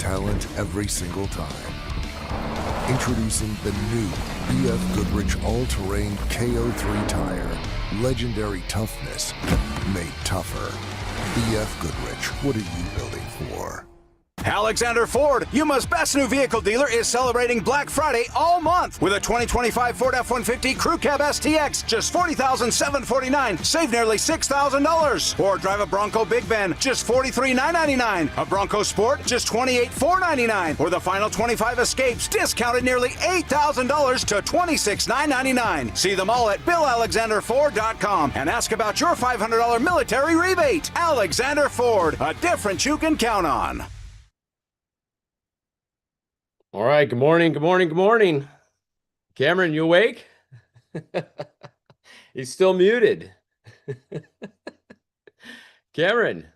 talent every single time. Introducing the new BF Goodrich All-Terrain KO3 tire. Legendary toughness made tougher. BF Goodrich, what are you building for? Alexander Ford, Yuma's best new vehicle dealer, is celebrating Black Friday all month with a 2025 Ford F-150 Crew Cab STX, just $40,749, save nearly $6,000. Or drive a Bronco Big Ben, just $43,999. A Bronco Sport, just $28,499. Or the final 25 Escapes, discounted nearly $8,000 to $26,999. See them all at BillAlexanderFord.com and ask about your $500 military rebate. Alexander Ford, a difference you can count on. All right. Good morning. Good morning. Good morning. Cameron, you awake? He's still muted. Cameron,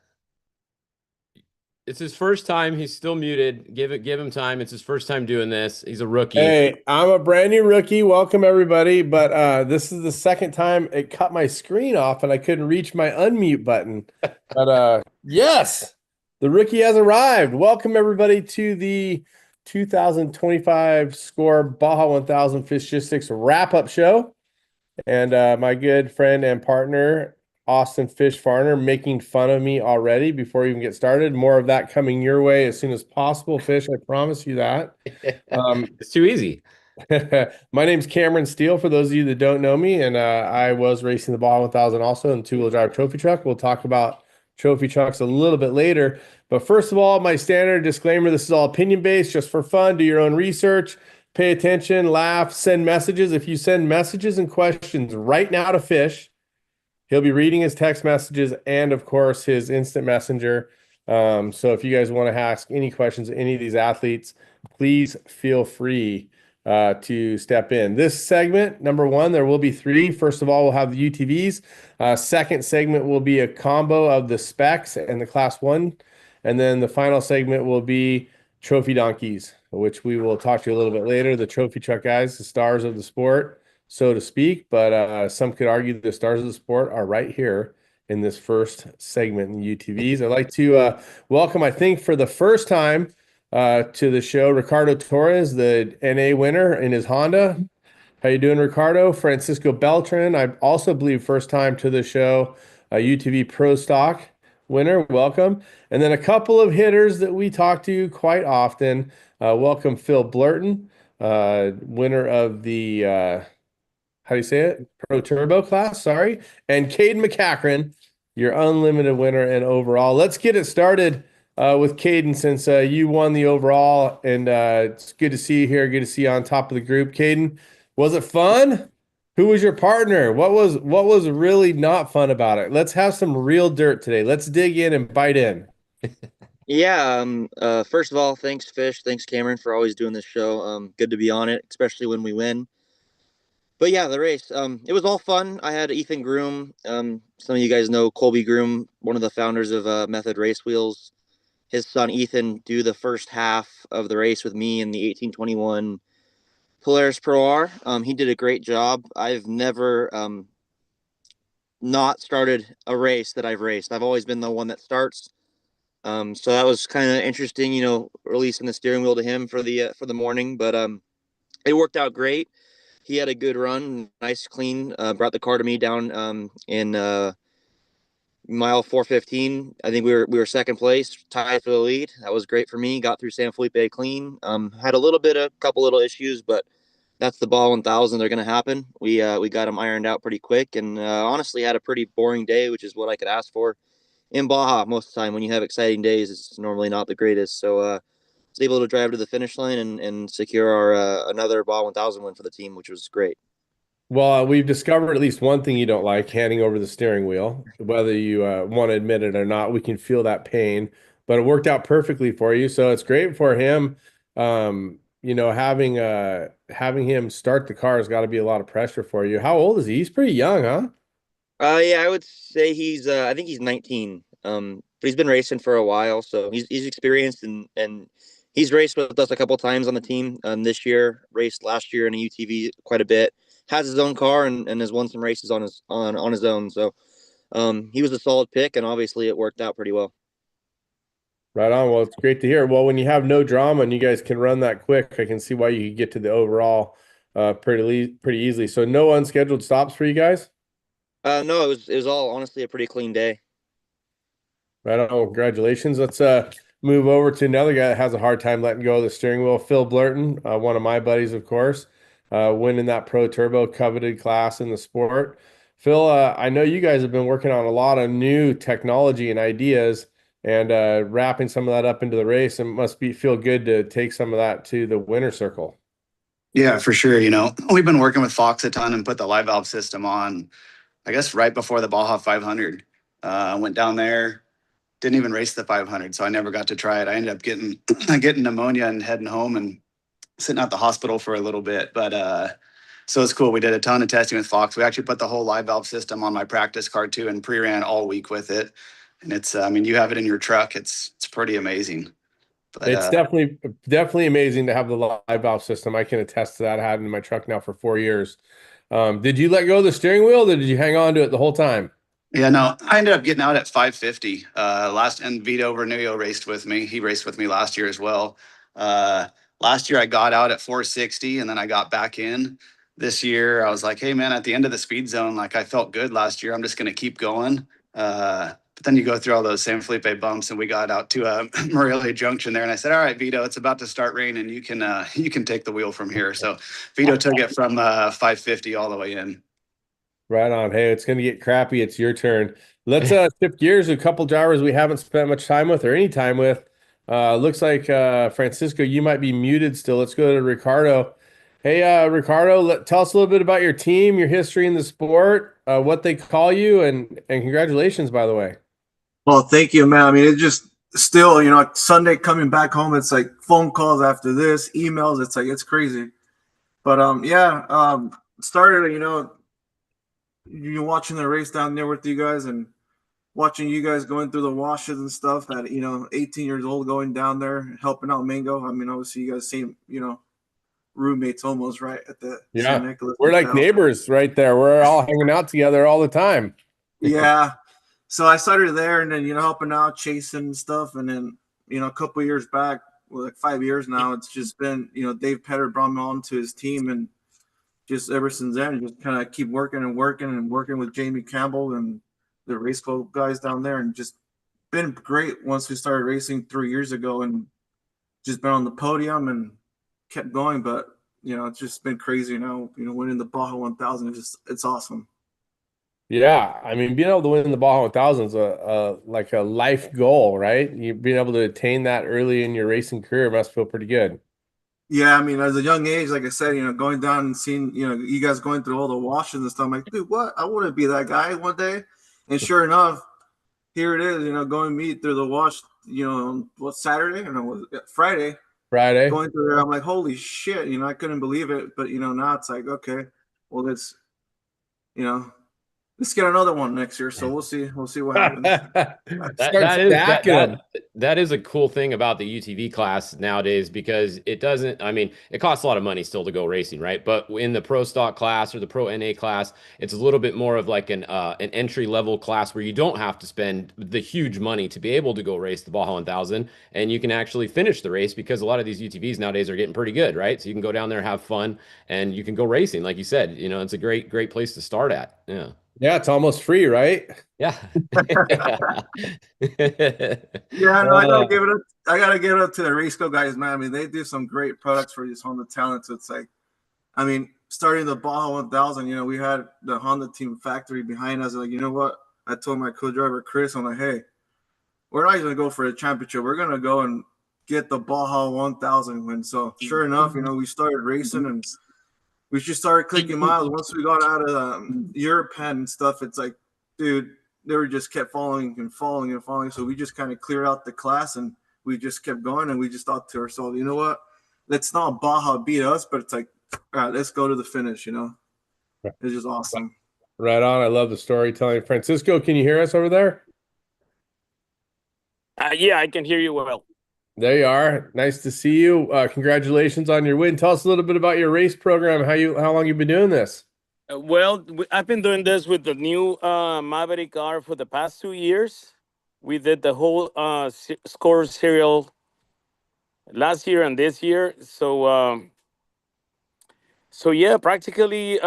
it's his first time. He's still muted. Give him time. It's his first time doing this. He's a rookie. Hey, I'm a brand new rookie. Welcome everybody. But this is the second time it cut my screen off and I couldn't reach my unmute button. But yes, the rookie has arrived. Welcome everybody to the 2025 Score Baja 1000 Fishgistics wrap-up show. And my good friend and partner, Austin Fish Farner, making fun of me already before we even get started. More of that coming your way as soon as possible, Fish. I promise you that. It's too easy. My name's Cameron Steele, for those of you that don't know me. And I was racing the Baja 1000 also in two-wheel drive trophy truck. We'll talk about trophy trucks a little bit later. But first of all, my standard disclaimer, this is all opinion-based, just for fun. Do your own research, pay attention, laugh, send messages. If you send messages and questions right now to Fish, he'll be reading his text messages and, of course, his instant messenger. So if you guys want to ask any questions to any of these athletes, please feel free to step in. This segment, number one, there will be three. First of all, we'll have the UTVs. Second segment will be a combo of the Specs and the Class 1. And then the final segment will be trophy donkeys, which we will talk to you a little bit later. The trophy truck guys, the stars of the sport, so to speak. But some could argue the stars of the sport are right here in this first segment in the UTVs. I'd like to welcome, I think for the first time to the show, Ricardo Torres, the NA winner in his Honda. How you doing, Ricardo? Francisco Beltran, I also believe first time to the show, UTV Pro Stock winner. Welcome. And then a couple of hitters that we talk to quite often. Welcome Phil Blurton, winner of the, how do you say it? Pro Turbo class, sorry. And Caden McCachran, your unlimited winner and overall. Let's get it started with Caden, since you won the overall, and it's good to see you here. Good to see you on top of the group. Caden, was it fun? Who was your partner? What was really not fun about it? Let's have some real dirt today. Let's dig in and bite in. Yeah. First of all, thanks Fish. Thanks Cameron for always doing this show. Good to be on it, especially when we win. But yeah, the race, it was all fun. I had Ethan Groom. Some of you guys know Colby Groom, one of the founders of Method Race Wheels. His son Ethan do the first half of the race with me in the 1821 Polaris Pro R. He did a great job. I've never not started a race that I've raced. I've always been the one that starts. So that was kind of interesting, releasing the steering wheel to him for the morning. But it worked out great. He had a good run, nice, clean. Brought the car to me down in mile 415. I think we were second place, tied for the lead. That was great for me. Got through San Felipe clean. Had a couple little issues, but that's the Baja 1000. They're going to happen. We got them ironed out pretty quick, and honestly had a pretty boring day, which is what I could ask for in Baja. Most of the time when you have exciting days, it's normally not the greatest. So was able to drive to the finish line and secure our another Baja 1000 win for the team, which was great. Well, we've discovered at least one thing you don't like: handing over the steering wheel. Whether you want to admit it or not, we can feel that pain. But it worked out perfectly for you, so it's great for him. Having him start the car has got to be a lot of pressure for you. How old is he? He's pretty young, huh? Yeah, I would say I think he's 19. But he's been racing for a while, so he's experienced, and he's raced with us a couple times on the team. This year, raced last year in a UTV quite a bit. Has his own car and has won some races on his own. So he was a solid pick, and obviously it worked out pretty well. Right on. Well, it's great to hear. Well, when you have no drama and you guys can run that quick, I can see why you could get to the overall pretty easily. So no unscheduled stops for you guys? No, it was all honestly a pretty clean day. Right on. Congratulations. Let's move over to another guy that has a hard time letting go of the steering wheel, Phil Blurton, one of my buddies, of course, winning that Pro Turbo coveted class in the sport. Phil, I know you guys have been working on a lot of new technology and ideas and wrapping some of that up into the race. And it must feel good to take some of that to the winner circle. Yeah, for sure. We've been working with Fox a ton and put the live valve system on, I guess, right before the Baja 500. Went down there, didn't even race the 500, so I never got to try it. I ended up getting getting pneumonia and heading home and sitting at the hospital for a little bit. But so it's cool. We did a ton of testing with Fox. We actually put the whole live valve system on my practice car too, and pre-ran all week with it. And it's, I mean, you have it in your truck. It's pretty amazing. But It's definitely amazing to have the live valve system. I can attest to that. I had it in my truck now for 4 years. Did you let go of the steering wheel, or did you hang on to it the whole time? yeah, no, I ended up getting out at 550. And Vito Vernullo raced with me. He raced with me last year as well. Last year I got out at 460 and then I got back in. This year I was like, hey man, at the end of the speed zone, like I felt good last year. I'm just going to keep going. But then you go through all those San Felipe bumps and we got out to Morelia Junction there. And I said, all right, Vito, it's about to start raining. You can take the wheel from here. So Vito took it from 550 all the way in. Right on. Hey, it's going to get crappy. It's your turn. Let's shift gears. A couple drivers we haven't spent much time with or any time with. Looks like Francisco, you might be muted still. Let's go to Ricardo. Hey, Ricardo, tell us a little bit about your team, your history in the sport, what they call you, and congratulations, by the way. Well, thank you, man. I mean, it just still, Sunday coming back home, it's like phone calls after this, emails. It's like, it's crazy. But started, you're watching the race down there with you guys and watching you guys going through the washes and stuff at, 18 years old, going down there, helping out Mango. I mean, obviously you guys seem, roommates almost, right? At the San Nicolas we're like neighbors right there. We're all hanging out together all the time. Yeah. So I started there and then, helping out, chasing and stuff. And then, a couple of years back, well, like 5 years now, it's just been, Dave Petter brought me on to his team. And just ever since then, just kind of keep working with Jamie Campbell and the race club guys down there. And just been great once we started racing 3 years ago and just been on the podium and kept going. But, it's just been crazy now, winning the Baja 1000. It's awesome. Yeah, I mean, being able to win the Baja 1000 is like a life goal, right? You being able to attain that early in your racing career must feel pretty good. Yeah, I mean, as a young age, like I said, going down and seeing, you guys going through all the washes and stuff, I'm like, dude, what? I want to be that guy one day. And sure enough, here it is, going meet through the wash, what, Saturday? Friday. Friday. Going through there, I'm like, holy shit, I couldn't believe it. But, now it's like, okay, well, let's get another one next year. So we'll see what happens. that is a cool thing about the UTV class nowadays, because it doesn't, I mean, it costs a lot of money still to go racing, right? But in the pro stock class or the pro NA class, it's a little bit more of like an entry level class where you don't have to spend the huge money to be able to go race the Baja 1000, and you can actually finish the race, because a lot of these UTVs nowadays are getting pretty good, right? So you can go down there, have fun, and you can go racing. Like you said, it's a great place to start at. Yeah. Yeah, it's almost free, right? Yeah. Yeah, no, I gotta give it up to the Raceco guys, man. I mean, they do some great products for these Honda talents. It's like, I mean, starting the Baja 1000, we had the Honda team factory behind us. Like, you know what? I told my co-driver Chris, I'm like, hey, we're not even gonna go for a championship. We're gonna go and get the Baja 1000 win. So sure enough, we started racing and we just started clicking miles. Once we got out of Europe and stuff, it's like, dude, they were just kept falling and falling and falling. So we just kind of cleared out the class and we just kept going. And we just thought to ourselves, you know what? Let's not Baja beat us, but it's like, all right, let's go to the finish, It's just awesome. Right on. I love the storytelling. Francisco, can you hear us over there? Yeah, I can hear you well. There you are. Nice to see you. Congratulations on your win. Tell us a little bit about your race program. How long you've been doing this? Well, I've been doing this with the new Maverick car for the past 2 years. We did the whole score serial last year and this year. So yeah, practically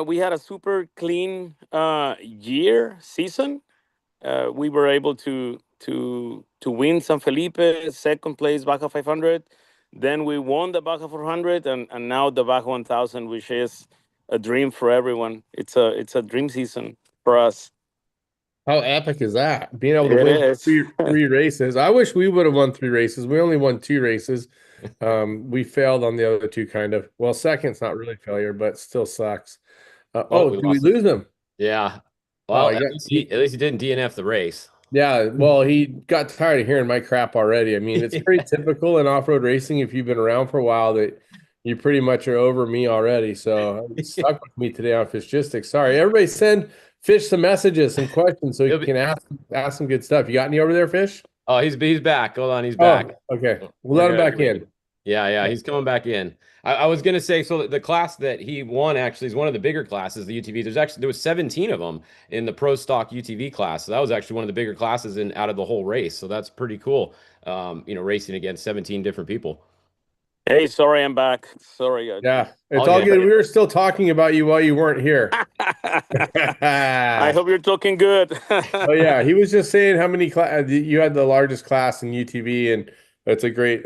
we had a super clean season. We were able to win San Felipe, second place Baja 500. Then we won the Baja 400, and now the Baja 1000, which is a dream for everyone. It's a dream season for us. How epic is that? Being able to It win is. three races. I wish we would have won 3 races. We only won 2 races. We failed on the other two, kind of. Well, second's not really failure, but still sucks. We Did we lost. lose him? Yeah. Oh, Well, at least he didn't DNF the race. Yeah, well, he got tired of hearing my crap already. I mean, it's pretty typical in off-road racing if you've been around for a while that you pretty much are over me already. So it's stuck with me today on Fishgistics. Sorry, everybody send Fish some messages, some questions so you can ask some good stuff. You got any over there, Fish? Oh, he's back. Hold on, he's Oh, back. okay. We'll We're let him good. back in. Yeah, he's coming back in. I was gonna say, so the class that he won actually is one of the bigger classes, the UTV. There was 17 of them in the pro stock UTV class. So that was actually one of the bigger classes out of the whole race. So that's pretty cool. Racing against 17 different people. Hey, sorry, I'm back. Sorry. Yeah, it's all good. We were still talking about you while you weren't here. I hope you're talking good. Oh yeah, he was just saying how many you had the largest class in UTV, and it's a great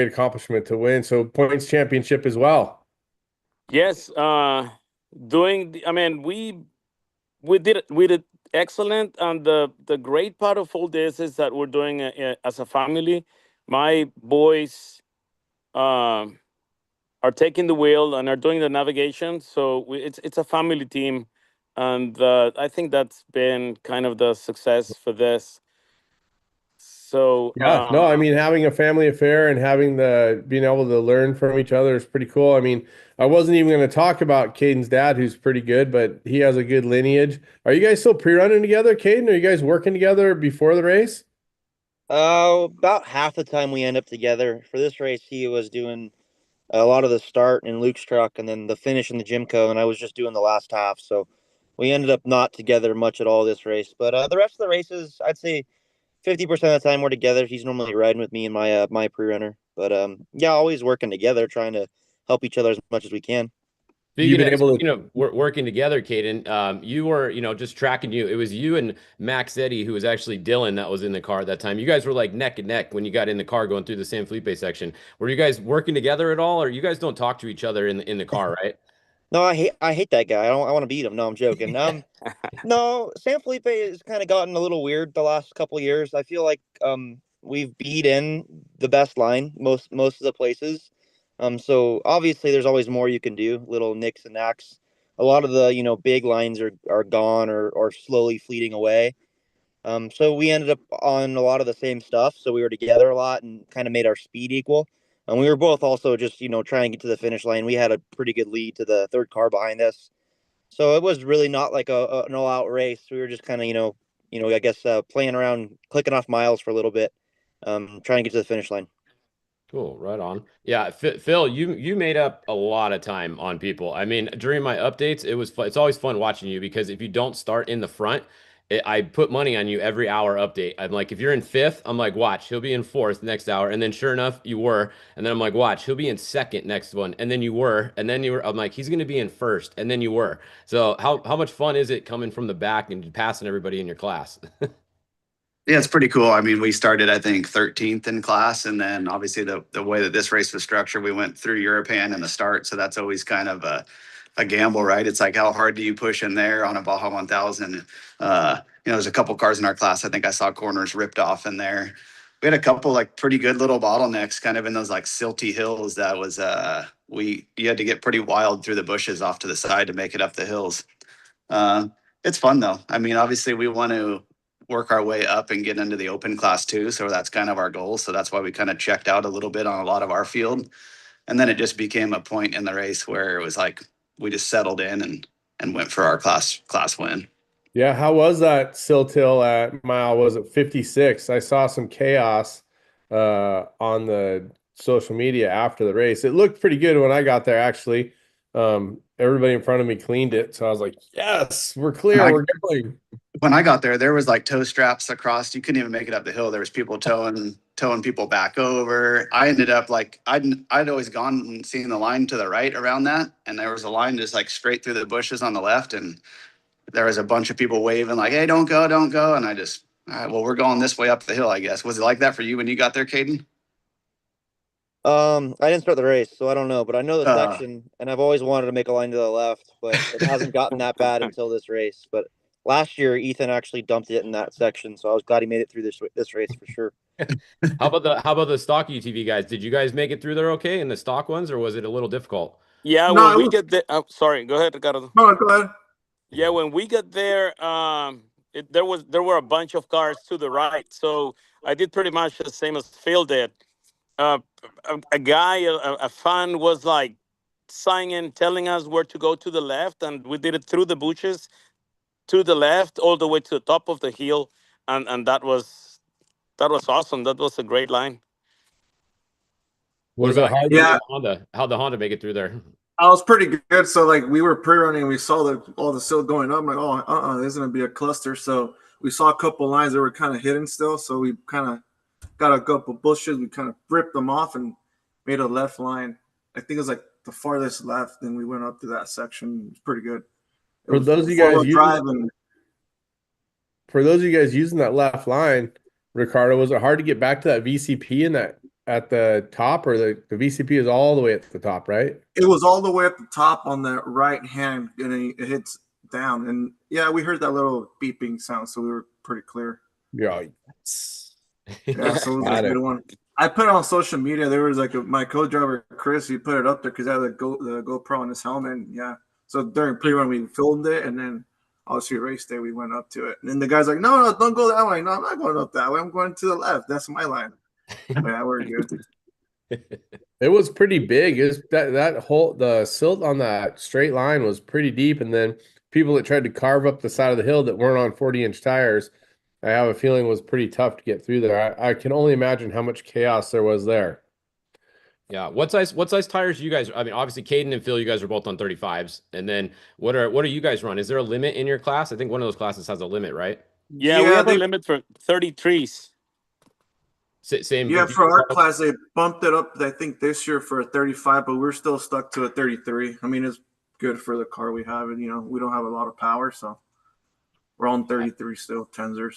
accomplishment to win. So points championship as well. Yes, I mean, we did excellent, and the great part of all this is that we're doing as a family. My boys are taking the wheel and are doing the navigation, so it's a family team, and I think that's been kind of the success for this. So Yeah, no, I mean having a family affair and having being able to learn from each other is pretty cool. I mean, I wasn't even going to talk about Caden's dad, who's pretty good, but he has a good lineage. Are you guys still pre-running together, Caden? Are you guys working together before the race? About half the time we end up together. For this race, he was doing a lot of the start in Luke's truck and then the finish in the Jimco, and I was just doing the last half. So we ended up not together much at all this race. But the rest of the races, I'd say 50% of the time we're together. He's normally riding with me in my pre-runner. But yeah, always working together, trying to help each other as much as we can. Speaking of working together, Caden, you were, just tracking you. It was you and Max Eddy, who was actually Dylan, that was in the car at that time. You guys were like neck and neck when you got in the car going through the San Felipe section. Were you guys working together at all, or you guys don't talk to each other in the car, right? No, I hate that guy. I want to beat him. No, I'm joking. No, San Felipe has kind of gotten a little weird the last couple of years. I feel like we've beat in the best line most of the places. So obviously there's always more you can do, little nicks and knacks. A lot of the, big lines are gone or slowly fleeting away. So we ended up on a lot of the same stuff. So we were together a lot and kind of made our speed equal. And we were both also just, trying to get to the finish line. We had a pretty good lead to the third car behind us. So it was really not like an all-out race. We were just kind of, I guess playing around, clicking off miles for a little bit, trying to get to the finish line. Cool, right on. Yeah, Phil, you made up a lot of time on people. I mean, during my updates, it was fun. It's always fun watching you because if you don't start in the front, I put money on you every hour update. I'm like, if you're in fifth, I'm like, watch, he'll be in fourth next hour, and then sure enough, you were. And then I'm like, watch, he'll be in second next one, and then you were, and then you were. I'm like, he's gonna be in first, and then you were. So how much fun is it coming from the back and passing everybody in your class? Yeah, it's pretty cool. I mean, we started, I think, 13th in class. And then obviously the way that this race was structured, we went through European in the start. So that's always kind of a gamble, right? It's like, how hard do you push in there on a Baja 1000? There's a couple cars in our class. I think I saw corners ripped off in there. We had a couple like pretty good little bottlenecks kind of in those like silty hills that was, you had to get pretty wild through the bushes off to the side to make it up the hills. It's fun though. I mean, obviously we want to work our way up and get into the open class too. So that's kind of our goal. So that's why we kind of checked out a little bit on a lot of our field. And then it just became a point in the race where it was like we just settled in and went for our class win. Yeah, how was that Siltil at mile? Was it 56? I saw some chaos on the social media after the race. It looked pretty good when I got there, actually. Everybody in front of me cleaned it, so I was like, "Yes, we're clear. We're going." when I got there, there was like tow straps across. You couldn't even make it up the hill. There was people towing people back over. I ended up like I'd always gone and seen the line to the right around that, and there was a line just like straight through the bushes on the left, and there was a bunch of people waving like, "Hey, don't go, don't go!" And I just, all right, well, we're going this way up the hill, I guess. Was it like that for you when you got there, Caden? I didn't start the race, so I don't know, but I know the Uh, section, and I've always wanted to make a line to the left, but it hasn't gotten that bad until this race. But last year, Ethan actually dumped it in that section, so I was glad he made it through this race for sure. How about the stock UTV guys? Did you guys make it through there okay in the stock ones, or was it a little difficult? Yeah, No, when it we was, get there, sorry, go ahead, Ricardo. no, go ahead. Yeah, when we got there, there were a bunch of cars to the right, so I did pretty much the same as Phil did. Uh, a guy, a fan, was like signing, telling us where to go to the left, and we did it through the bushes to the left, all the way to the top of the hill, and that was awesome. That was a great line. What Was it about hard? you and Yeah, the Honda? How'd the Honda make it through there? I was pretty good. So like we were pre-running, we saw all the silt going up. I'm like, oh, there's gonna be a cluster. So we saw a couple lines that were kind of hidden still. So we kind of got a couple bushes. We kind of ripped them off and made a left line. I think it was like the farthest left. Then we went up to that section. It was pretty good. It For was those of you guys four-wheel using drive and for those of you guys using that left line, Ricardo, was it hard to get back to that VCP in that at the top, or the VCP is all the way at the top, right? it was all the way at the top on the right hand, and it hits down. And yeah, we heard that little beeping sound, so we were pretty clear. Yeah. Yeah, so it was Got a it. good one. I put it on social media. There was like my co-driver Chris. He put it up there because I had the GoPro on his helmet. And yeah, so during pre-run we filmed it, and then obviously race day we went up to it. And then the guy's like, "No, don't go that way. No, I'm not going up that way. I'm going to the left. That's my line." Yeah, we're good. It was pretty big. It was that whole the silt on that straight line was pretty deep, and then people that tried to carve up the side of the hill that weren't on 40-inch tires, I have a feeling was pretty tough to get through there. I can only imagine how much chaos there was there. Yeah. What size tires do you guys? I mean, obviously, Caden and Phil, you guys are both on 35s. And then what are you guys run? Is there a limit in your class? I think one of those classes has a limit, right? Yeah, we Yeah, have a they limit for 33s. Same. yeah with you, for our Carl? class they bumped it up. I think this year for a 35, but we're still stuck to a 33. I mean, it's good for the car we have, and we don't have a lot of power, so we're on 33 still, Tensors.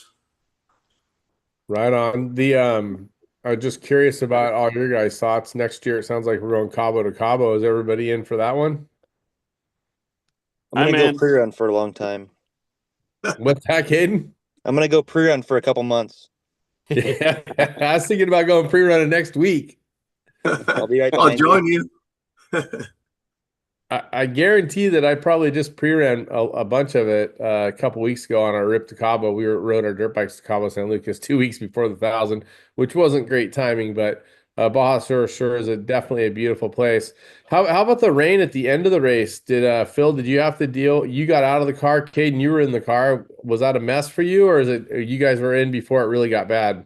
Right on. I was just curious about all your guys' thoughts. Next year, it sounds like we're going Cabo to Cabo. Is everybody in for that one? I'm gonna I'm go in. pre-run for a long time. What's that, Caden? I'm gonna go pre-run for a couple months. Yeah, I was thinking about going pre-running next week. I'll be right I'll behind you. join you. I guarantee that I probably just pre-ran a bunch of it a couple weeks ago on our rip to Cabo. We rode our dirt bikes to Cabo San Lucas 2 weeks before the 1,000, which wasn't great timing, but Baja sure is definitely a beautiful place. How about the rain at the end of the race? Phil, did you have to deal? You got out of the car, Caden, you were in the car. Was that a mess for you, or is it you guys were in before it really got bad?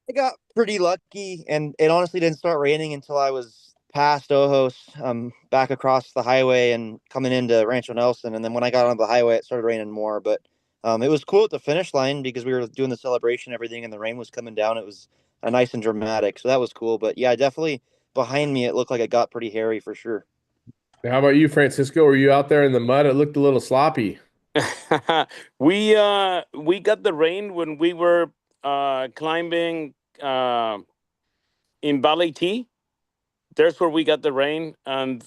I got pretty lucky, and it honestly didn't start raining until I was past Ojos, back across the highway and coming into Rancho Nelson. And then when I got on the highway, it started raining more. But it was cool at the finish line because we were doing the celebration and everything, and the rain was coming down. It was nice and dramatic, so that was cool. But yeah, definitely behind me, it looked like it got pretty hairy for sure. How about you, Francisco? Were you out there in the mud? It looked a little sloppy. We got the rain when we were climbing in Valley T. There's where we got the rain, and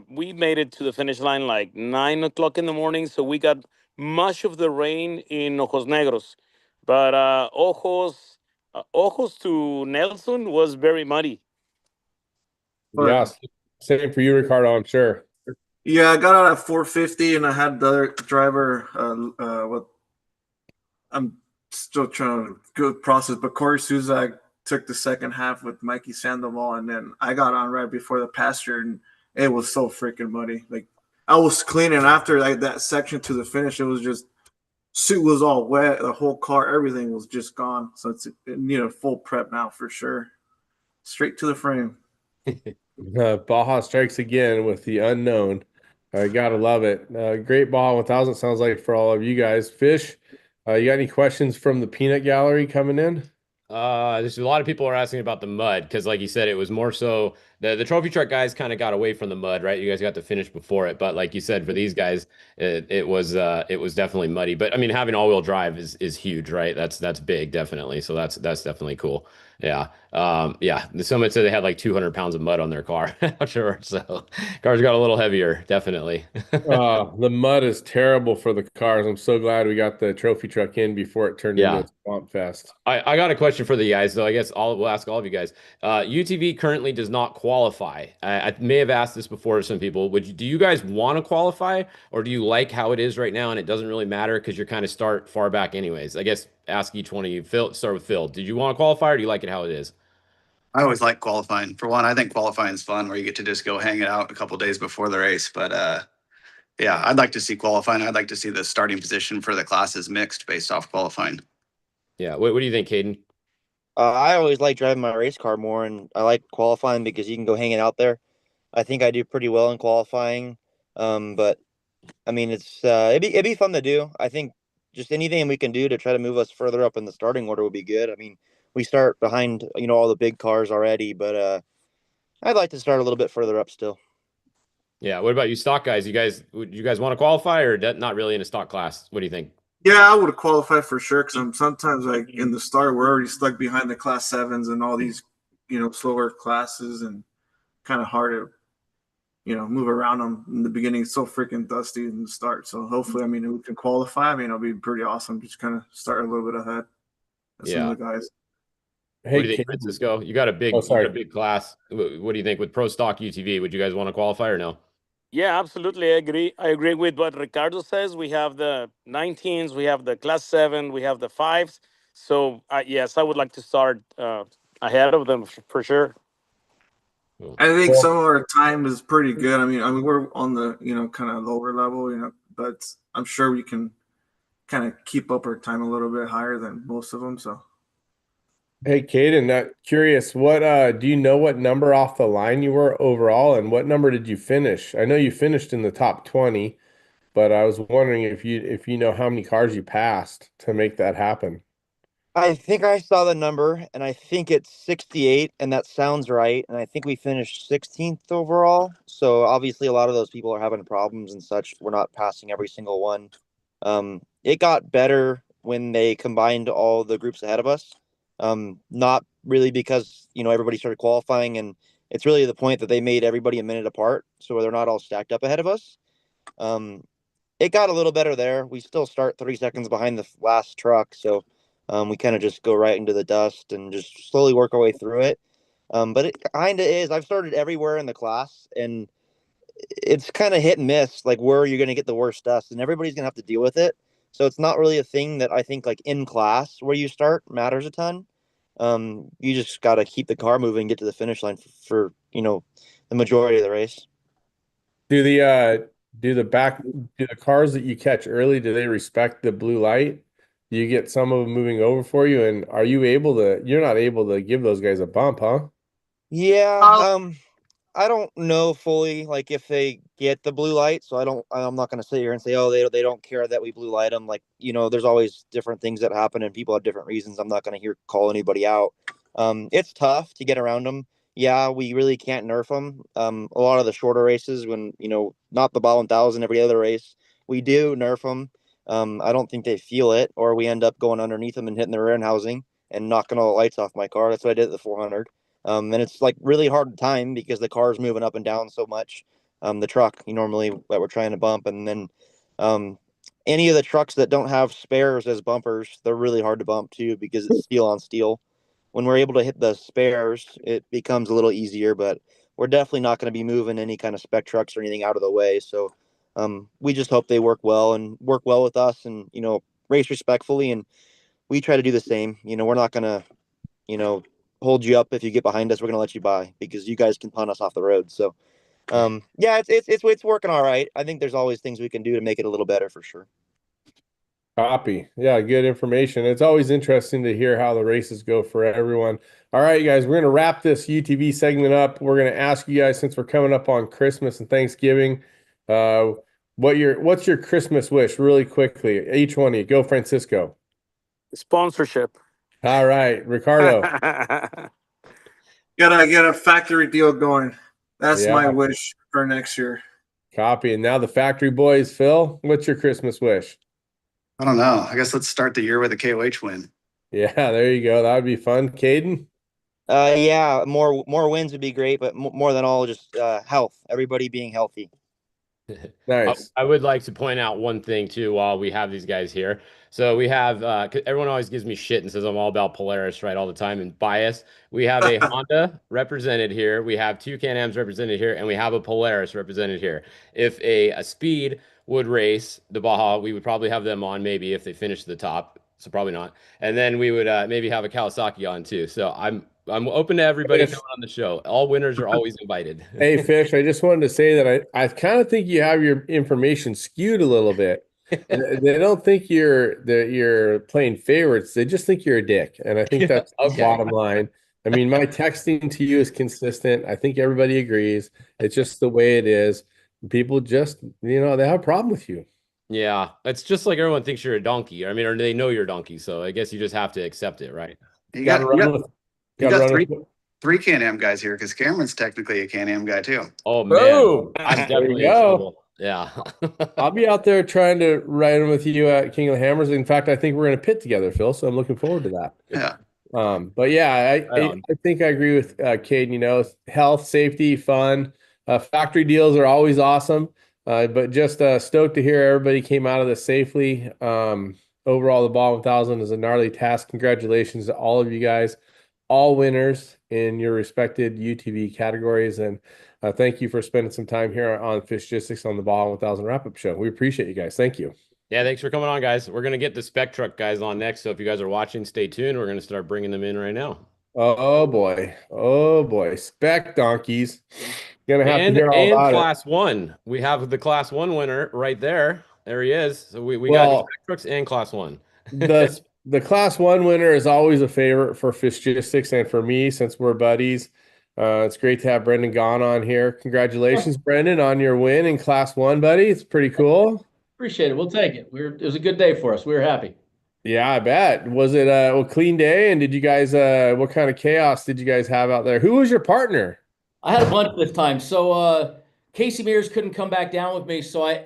we made it to the finish line like 9 o'clock in the morning. So we got much of the rain in Ojos Negros, but Ojos to Nelson was very muddy. But Yeah, same for you, Ricardo, I'm sure. yeah, I got out at 450, and I had the other driver. What I'm still trying to go process, but Corey Suzak took the second half with Mikey Sandoval, and then I got on right before the pasture, and it was so freaking muddy. Like I was cleaning after like that section to the finish. It was just suit was all wet, the whole car, everything was just gone. So it needed full prep now for sure. Straight to the frame. Baja strikes again with the unknown. I gotta love it. Great Baja 1000 sounds like for all of you guys. Fish, You got any questions from the peanut gallery coming in? There's a lot of people are asking about the mud because, like you said, it was more so the trophy truck guys kind of got away from the mud, right? You guys got to finish before it, but like you said, for these guys, it was definitely muddy. But I mean, having all-wheel drive is huge, right? That's big, definitely. So that's definitely cool. Yeah, yeah. Someone said they had like 200 pounds of mud on their car. Not sure. So cars got a little heavier, definitely. The mud is terrible for the cars. I'm so glad we got the trophy truck in before it turned into Yeah. a swamp fest. I got a question for the guys, though. I guess we'll ask all of you guys. UTV currently does not qualify. I may have asked this before to some people. Do you guys want to qualify, or do you like how it is right now and it doesn't really matter because you're kind of start far back anyways? I guess ask each one of you. Phil, start with Phil. Did you want to qualify, or do you like it how it is? I always like qualifying. For one, I think qualifying is fun where you get to just go hang it out a couple days before the race. But yeah, I'd like to see qualifying. I'd like to see the starting position for the classes mixed based off qualifying. Yeah. What do you think, Caden? I always like driving my race car more, and I like qualifying because you can go hanging out there. I think I do pretty well in qualifying. But I mean, it'd be fun to do. I think just anything we can do to try to move us further up in the starting order would be good. I mean, we start behind, all the big cars already, but I'd like to start a little bit further up still. Yeah. What about you, stock guys? Would you guys want to qualify, or not really in a stock class? What do you think? Yeah, I would qualify for sure because I'm sometimes like in the start we're already stuck behind the class sevens and all these, slower classes and kind of hard to, move around them in the beginning. It's so freaking dusty in the start. So hopefully, I mean, we can qualify. I mean, it'll be pretty awesome. Just kind of start a little bit ahead of some Yeah. of the guys. What Hey, do you think, Caden. Francisco? Oh, You got a sorry. big class. What do you think with pro stock UTV? Would you guys want to qualify or no? Yeah, absolutely. I agree. I agree with what Ricardo says. We have the 19s, we have the class 7, we have the 5s. So, yes, I would like to start ahead of them for sure. Cool. I think Well, some of our time is pretty good. I mean, we're on the kind of lower level, but I'm sure we can kind of keep up our time a little bit higher than most of them. So. hey, Caden, curious, what do you know what number off the line you were overall, and what number did you finish? I know you finished in the top 20, but I was wondering if you know how many cars you passed to make that happen. I think I saw the number, and I think it's 68, and that sounds right. And I think we finished 16th overall. So obviously, a lot of those people are having problems and such. We're not passing every single one. It got better when they combined all the groups ahead of us. Not really because everybody started qualifying, and it's really the point that they made everybody a minute apart, so they're not all stacked up ahead of us. Um, it got a little better there. We still start 3 seconds behind the last truck, so we kind of just go right into the dust and just slowly work our way through it. But it kind of is. I've started everywhere in the class, and it's kind of hit and miss, like where you're going to get the worst dust, and everybody's going to have to deal with it. So it's not really a thing that I think like in class where you start matters a ton. You just got to keep the car moving, get to the finish line for the majority of the race. Do the do the cars that you catch early, do they respect the blue light? Do you get some of them moving over for you? And you're not able to give those guys a bump, huh? Yeah, I don't know fully like if they get the blue light, so I'm not going to sit here and say, oh, they don't care that we blue light them. Like, there's always different things that happen and people have different reasons. I'm not going to call anybody out. It's tough to get around them. Yeah, we really can't nerf them. A lot of the shorter races when, not the Baja 1000, every other race, we do nerf them. I don't think they feel it, or we end up going underneath them and hitting the rear end housing and knocking all the lights off my car. That's what I did at the 400. And it's like really hard to time because the car's moving up and down so much. The truck normally that we're trying to bump, and then any of the trucks that don't have spares as bumpers, they're really hard to bump too because it's steel on steel. When we're able to hit the spares, it becomes a little easier, but we're definitely not going to be moving any kind of spec trucks or anything out of the way. So we just hope they work well with us and, race respectfully. And we try to do the same. We're not going to, you know, hold you up if you get behind us. We're going to let you by because you guys can punt us off the road. So yeah, it's working all right. I think there's always things we can do to make it a little better for sure. Copy. Yeah, good information. It's always interesting to hear how the races go for everyone. All right, guys, we're going to wrap this UTV segment up. We're going to ask you guys, since we're coming up on Christmas and Thanksgiving, What's your Christmas wish really quickly? Each one of you. Go, Francisco. Sponsorship. All right, Ricardo. Gotta get a factory deal going. That's Yeah. my wish for next year. Copy. And now the factory boys, Phil, what's your Christmas wish? I don't know. I guess let's start the year with a KOH win. Yeah, there you go. That would be fun. Caden? Yeah, more wins would be great, but more than all, just health. Everybody being healthy. Nice. I would like to point out one thing too while we have these guys here. So we have 'cause everyone always gives me shit and says I'm all about Polaris, right, all the time and bias. We have a Honda represented here. We have two Can-Ams represented here, and we have a Polaris represented here. If a Speed would race the Baja, we would probably have them on maybe if they finish the top. So probably not. And then we would maybe have a Kawasaki on too. So I'm open to everybody coming on the show. All winners are always invited. Hey, Fish, I just wanted to say that I kind of think you have your information skewed a little bit. They don't think you're playing favorites. They just think you're a dick. And I think that's the bottom line. I mean, my texting to you is consistent. I think everybody agrees. It's just the way it is. People just, they have a problem with you. Yeah, it's just like everyone thinks you're a donkey. I mean, or they know you're a donkey. So I guess you just have to accept it, right? You got Run three Can-Am guys here because Cameron's technically a Can-Am guy too. Oh man, Boom. I'm There definitely you in go. trouble. Yeah. I'll be out there trying to ride them with you at King of the Hammers. In fact, I think we're going to pit together, Phil. So I'm looking forward to that. Yeah. But yeah, I think I agree with Caden. Health, safety, fun. Factory deals are always awesome. But just stoked to hear everybody came out of this safely. Overall, the Ball 1000 is a gnarly task. Congratulations to all of you guys, all winners in your respected UTV categories. And thank you for spending some time here on Fishgistics on the Ball 1000 wrap-up show. We appreciate you guys. Thank you. Yeah, thanks for coming on, guys. We're going to get the Spec Truck guys on next. So if you guys are watching, stay tuned. We're going to start bringing them in right now. Oh boy. Spec donkeys. Gonna have to hear all and about Class 1. We have the Class 1 winner right there. There he is. So we Well, got Spec Trucks and Class 1. The Class 1 winner is always a favorite for Fishgistics and for me since we're buddies. It's great to have Brendan Gahn on here. Congratulations, Brendan, on your win in Class 1, buddy. It's pretty cool. Appreciate it. We'll take it. It was a good day for us. We were happy. Yeah, I bet. Was it a clean day? And did you guys, what kind of chaos did you guys have out there? Who was your partner? I had a bunch this time. So Casey Mears couldn't come back down with me. So I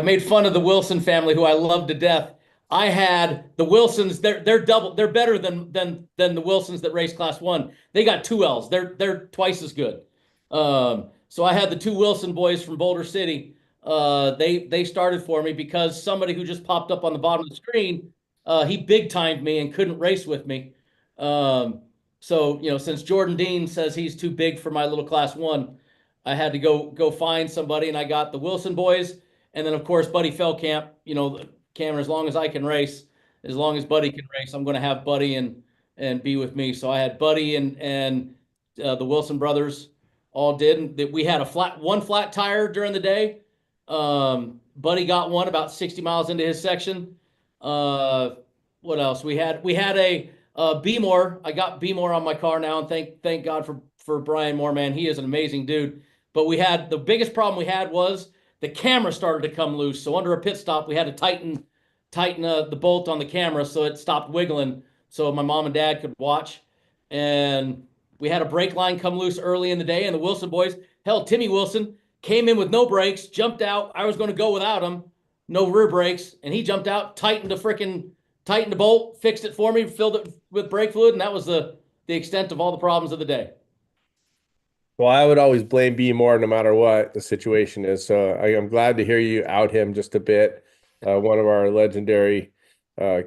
made fun of the Wilson family, who I love to death. I had the Wilsons. They're double. They're better than the Wilsons that race Class 1. They got 2 L's. They're twice as good. So I had the 2 Wilson boys from Boulder City. They started for me because somebody who just popped up on the bottom of the screen, he big timed me and couldn't race with me. So since Jordan Dean says he's too big for my little Class 1, I had to go find somebody, and I got the Wilson boys, and then of course Buddy Feldkamp. Cameron, as long as I can race, as long as Buddy can race, I'm going to have Buddy and be with me. So I had Buddy and the Wilson brothers all did, and we had one flat tire during the day. Buddy got one about 60 miles into his section. What else? We had a B-More. I got B-More on my car now, and thank God for Brian Moore, man. He is an amazing dude. But the biggest problem we had was the camera started to come loose. So under a pit stop, we had to tighten the bolt on the camera so it stopped wiggling, so my mom and dad could watch. And we had a brake line come loose early in the day, and the Wilson boys, hell, Timmy Wilson came in with no brakes, jumped out. I was going to go without him, no rear brakes, and he jumped out, tightened the bolt, fixed it for me, filled it with brake fluid, and that was the extent of all the problems of the day. Well, I would always blame B more no matter what the situation is. So I'm glad to hear you out him just a bit. One of our legendary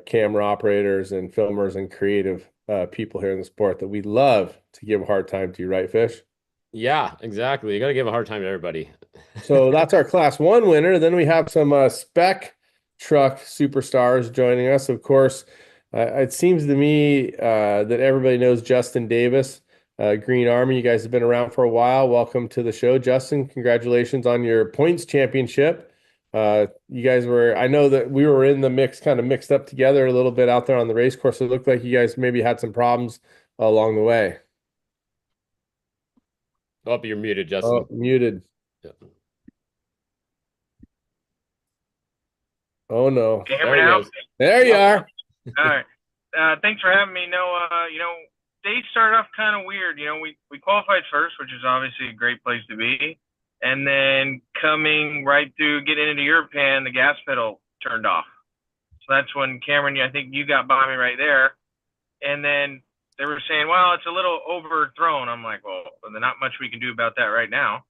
camera operators and filmers and creative people here in the sport that we love to give a hard time to, right, Fish? Yeah, exactly. You got to give a hard time to everybody. So that's our Class 1 winner. Then we have some Spec Truck superstars joining us. Of course, it seems to me that everybody knows Justin Davis. Green Army, you guys have been around for a while. Welcome to the show, Justin. Congratulations on your points championship. You guys I know that we were in the mix, kind of mixed up together a little bit out there on the race course. It looked like you guys maybe had some problems along the way. Oh, you're muted, Justin. Oh, muted. Yeah. Oh no. Can you hear There me he now? goes. There you are. All right. Thanks for having me. They started off kind of weird. We qualified first, which is obviously a great place to be. And then coming right through, getting into your pan, the gas pedal turned off. So that's when Cameron, I think you got by me right there. And then they were saying, well, it's a little overthrown. I'm like, well, there's not much we can do about that right now.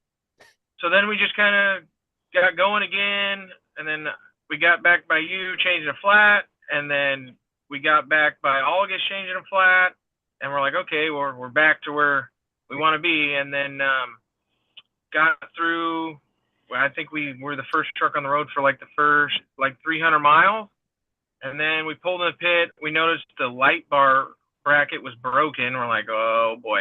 So then we just kind of got going again. And then we got back by you changing a flat. And then we got back by August changing a flat. And we're like, okay, we're back to where we want to be. And then got through, I think we were the first truck on the road for like the first 300 miles. And then we pulled in the pit. We noticed the light bar bracket was broken. We're like, oh boy.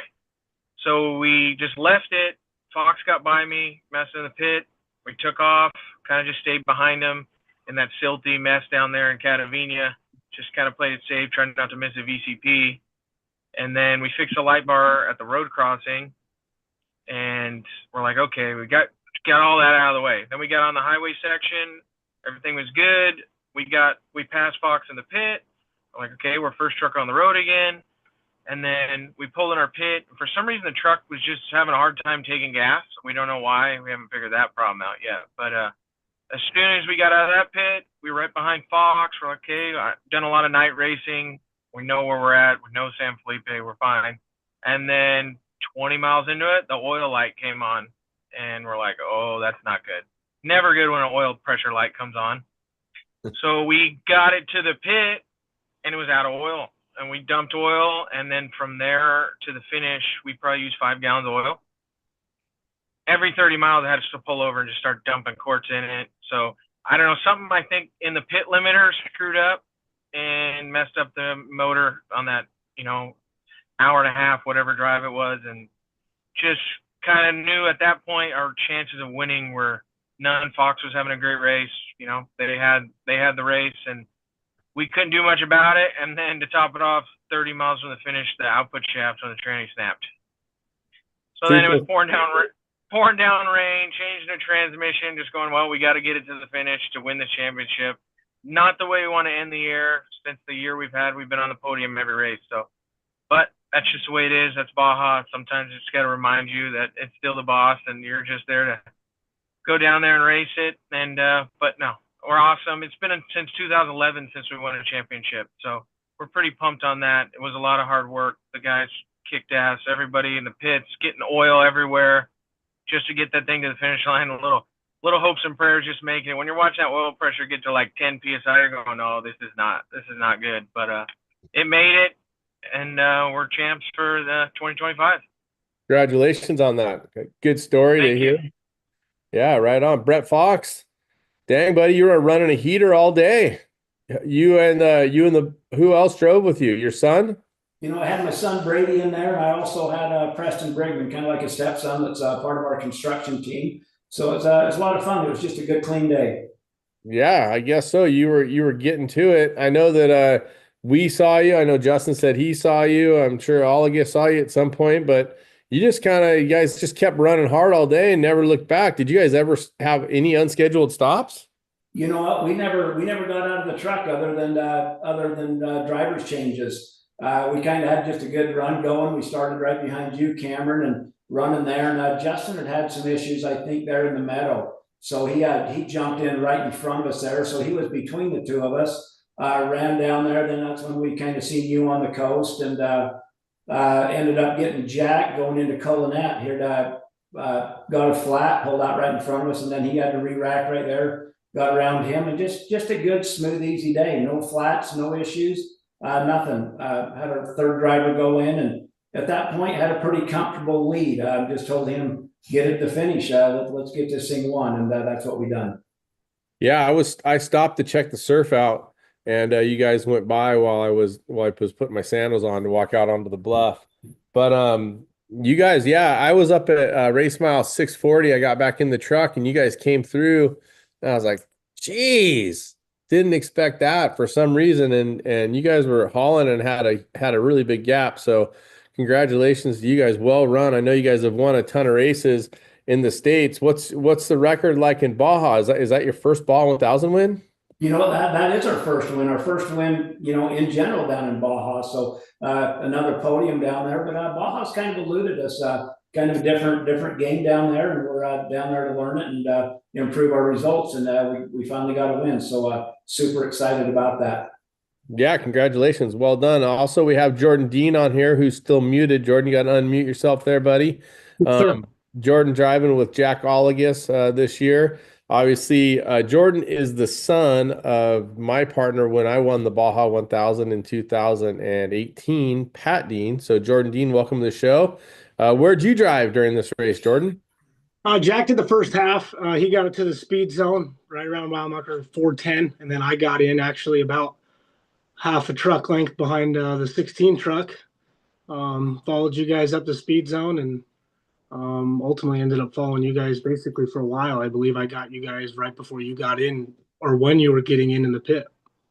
So we just left it. Fox got by me, messed in the pit. We took off, kind of just stayed behind him in that silty mess down there in Catavina. Just kind of played it safe, trying not to miss a VCP. And then we fixed the light bar at the road crossing. And we're like, okay, we got all that out of the way. Then we got on the highway section. Everything was good. We passed Fox in the pit. I'm like, okay, we're first truck on the road again. And then we pulled in our pit. For some reason, the truck was just having a hard time taking gas. We don't know why. We haven't figured that problem out yet. But as soon as we got out of that pit, we were right behind Fox. We're like, okay, I've done a lot of night racing. We know where we're at. We know San Felipe. We're fine. And then 20 miles into it, the oil light came on. And we're like, oh, that's not good. Never good when an oil pressure light comes on. So we got it to the pit, and it was out of oil. And we dumped oil, and then from there to the finish, we probably used 5 gallons of oil. Every 30 miles, I had to pull over and just start dumping quarts in it. So I don't know, something I think in the pit limiter screwed up and messed up the motor on that, hour and a half, whatever drive it was, and just kind of knew at that point our chances of winning were none. Fox was having a great race. They had the race, and we couldn't do much about it. And then to top it off, 30 miles from the finish, the output shaft on the tranny snapped. So then it was pouring down rain, changing the transmission, just going, well, we got to get it to the finish to win the championship. Not the way we want to end the year. Since the year we've been on the podium every race. So, but that's just the way it is. That's Baja. Sometimes it's got to remind you that it's still the boss, and you're just there to go down there and race it. And but no, we're awesome. It's been since 2011 since we won a championship, so we're pretty pumped on that. It was a lot of hard work. The guys kicked ass. Everybody in the pits getting oil everywhere just to get that thing to the finish line. A little hopes and prayers, just making it. When you're watching that oil pressure get to like 10 psi, you're going, "No, this is not good." But it made it, and we're champs for the 2025. Congratulations on that. Good story to hear. Yeah, right on. Brett Fox. Dang, buddy, you were running a heater all day. You and who else drove with you? Your son? I had my son Brady in there. I also had Preston Brigman, kind of like a stepson that's part of our construction team. So it's a lot of fun. It was just a good, clean day. Yeah, I guess so. You were getting to it. I know that we saw you. I know Justin said he saw you. I'm sure all of you saw you at some point, but you guys just kept running hard all day and never looked back. Did you guys ever have any unscheduled stops? You know what? We never got out of the truck other than driver's changes. We kind of had just a good run going. We started right behind you, Cameron, and running there. And Justin had some issues, I think, there in the meadow. So he jumped in right in front of us there. So he was between the two of us. Ran down there. Then that's when we kind of seen you on the coast, and ended up getting Jack going into Colonet here. Got a flat, pulled out right in front of us, and then he had to re-rack right there. Got around him, and just a good, smooth, easy day. No flats, no issues, nothing. Had our third driver go in, and at that point had a pretty comfortable lead. Just told him, get it to finish. Let's get this thing won, and that's what we done. Yeah, I stopped to check the surf out, and you guys went by while I was putting my sandals on to walk out onto the bluff. But you guys, yeah, I was up at race mile 640. I got back in the truck, and you guys came through. And I was like, geez, didn't expect that for some reason. And you guys were hauling and had a really big gap. So congratulations to you guys. Well run. I know you guys have won a ton of races in the States. What's the record like in Baja? Is that your first Baja 1000 win? You know, that is our first win. Our first win, you know, in general down in Baja. So another podium down there. But Baja's kind of eluded us. Kind of a different game down there, and we're down there to learn it and improve our results. And we finally got a win. So super excited about that. Yeah, congratulations. Well done. Also, we have Jordan Dean on here who's still muted. Jordan, you got to unmute yourself there, buddy. Jordan driving with Jack Olagus this year. Obviously, Jordan is the son of my partner when I won the Baja 1000 in 2018, Pat Dean. So, Jordan Dean, welcome to the show. Where'd you drive during this race, Jordan? Jack did the first half. He got it to the speed zone right around mile marker 410, and then I got in actually about half a truck length behind the 16 truck. Followed you guys up the speed zone, and ultimately ended up following you guys basically for a while. I believe I got you guys right before you got in, or when you were getting in the pit.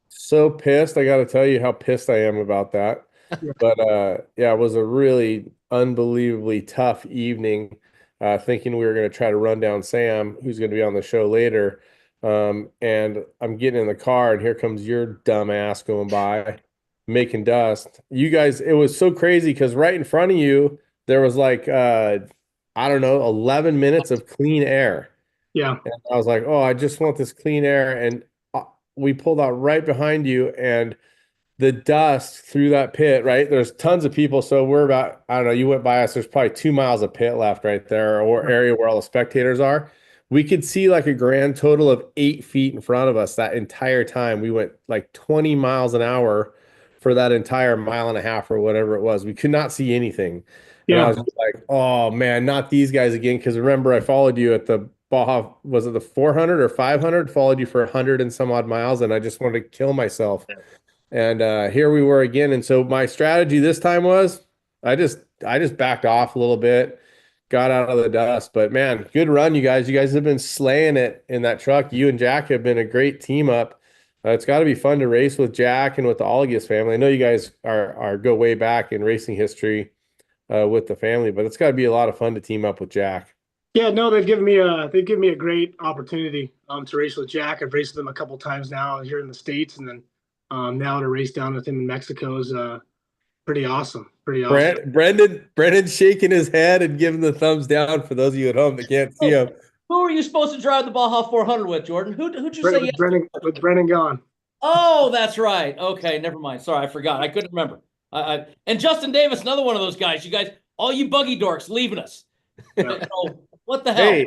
So pissed. I got to tell you how pissed I am about that. But yeah, it was a really unbelievably tough evening. Thinking we were going to try to run down Sam, who's going to be on the show later. And I'm getting in the car, and here comes your dumb ass going by, making dust. You guys, it was so crazy because right in front of you, there was like, I don't know, 11 minutes of clean air. Yeah. And I was like, oh, I just want this clean air. And we pulled out right behind you, and the dust through that pit, right? There's tons of people. So we're about, I don't know, you went by us. There's probably 2 miles of pit left right there, or area where all the spectators are. We could see like a grand total of 8 feet in front of us that entire time. We went like 20 miles an hour for that entire mile and a half or whatever it was. We could not see anything. And I was just like, oh man, not these guys again. Because remember, I followed you at the Baja, was it the 400 or 500? Followed you for 100 and some odd miles, and I just wanted to kill myself. And here we were again. And so my strategy this time was I just backed off a little bit, got out of the dust. But man, good run, you guys. You guys have been slaying it in that truck. You and Jack have been a great team up. It's got to be fun to race with Jack and with the Olagus family. I know you guys are go way back in racing history with the family, but it's got to be a lot of fun to team up with Jack. Yeah, no, they've given me a great opportunity to race with Jack. I've raced with him a couple times now here in the States, and then now to race down with him in Mexico is pretty awesome. Pretty awesome. Brendan's shaking his head and giving the thumbs down for those of you at home that can't see him. Who are you supposed to drive the Baja 400 with, Jordan? Who'd you say? With Brendan gone. Oh, that's right. Okay, never mind. Sorry, I forgot. I couldn't remember. And Justin Davis, another one of those guys. You guys, all you buggy dorks, leaving us. Yeah. What the hell?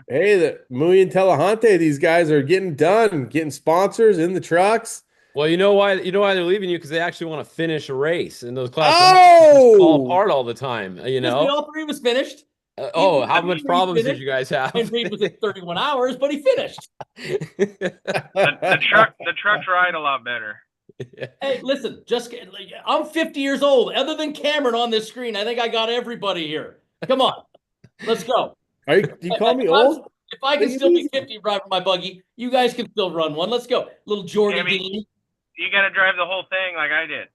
Hey, the Muy and Telehante, these guys are getting done, getting sponsors in the trucks. Well, you know why they're leaving you? Because they actually want to finish a race, and those classes fall apart all the time. You know, all three was finished. How much problems did you guys have? And Reed was at 31 hours, but he finished. the trucks ride a lot better. Hey, listen, I'm 50 years old. Other than Cameron on this screen, I think I got everybody here. Come on, let's go. Do you call me old? If I can still be 50 driving my buggy, you guys can still run one. Let's go, little Jordan Dean. You got to drive the whole thing like I did.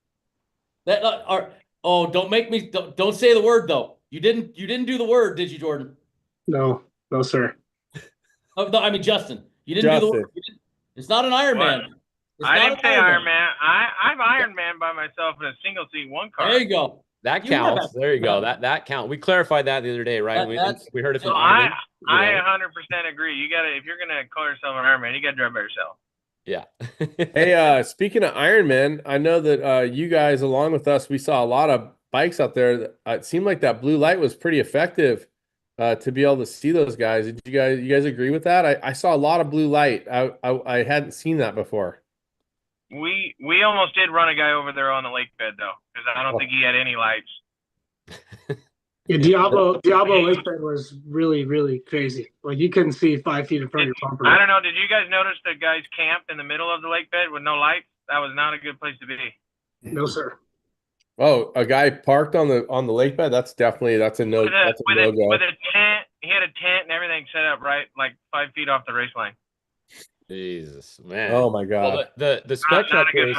Don't make me. Don't say the word though. You didn't do the word, did you, Jordan? No, sir. Oh, no, I mean Justin. You didn't do the word. It's not an Ironman. I didn't say Ironman. I've Ironman by myself in a single seat one car. There you go. That counts. There you go. That count. We clarified that the other day, right? We heard it from I 100% agree. You gotta, if you're gonna call yourself an Ironman, you gotta drive by yourself. Yeah. Hey, speaking of Ironman, I know that you guys, along with us, we saw a lot of bikes out there. It seemed like that blue light was pretty effective to be able to see those guys. Did you guys agree with that? I saw a lot of blue light. I hadn't seen that before. We almost did run a guy over there on the lake bed though, because I don't think he had any lights. Yeah, Diablo lake bed was really, really crazy. Like you couldn't see 5 feet in front of your bumper. I don't know. Did you guys notice the guys camped in the middle of the lake bed with no lights? That was not a good place to be. No, sir. Oh, a guy parked on the lake bed? That's a no. That's a no-go. With a tent, he had a tent and everything set up right, like 5 feet off the race line. Jesus, man. Oh my God. Well, the Spec Truck race,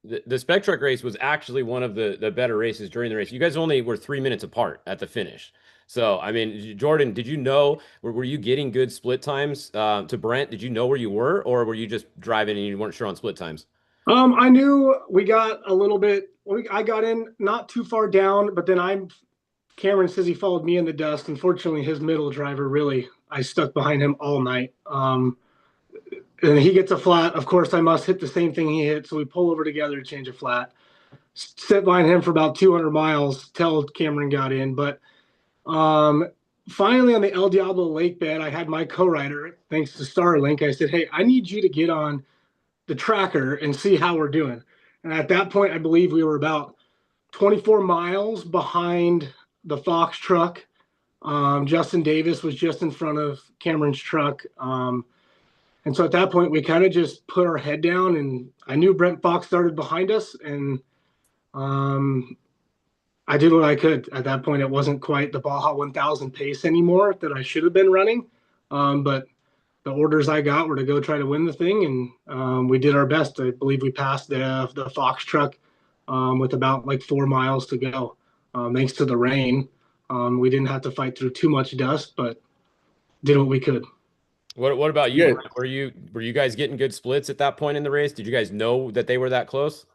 the Spec Truck race was actually one of the better races during the race. You guys only were 3 minutes apart at the finish. So, I mean, Jordan, did you know, were you getting good split times to Brent? Did you know where you were, or were you just driving and you weren't sure on split times? I knew we got a little bit. I got in not too far down, but then Cameron says he followed me in the dust. Unfortunately, his middle driver I stuck behind him all night. And he gets a flat. Of course, I must hit the same thing he hit. So we pull over together to change a flat. Sit behind him for about 200 miles till Cameron got in. But finally, on the El Diablo lake bed, I had my co-rider, thanks to Starlink. I said, hey, I need you to get on the tracker and see how we're doing. And at that point, I believe we were about 24 miles behind the Fox truck. Justin Davis was just in front of Cameron's truck. And so at that point, we kind of just put our head down, and I knew Brent Fox started behind us, and I did what I could. At that point, it wasn't quite the Baja 1000 pace anymore that I should have been running. But the orders I got were to go try to win the thing, and we did our best. I believe we passed the Fox truck with about like 4 miles to go. Thanks to the rain, we didn't have to fight through too much dust, but did what we could. What about you, Brent? Were you guys getting good splits at that point in the race? Did you guys know that they were that close?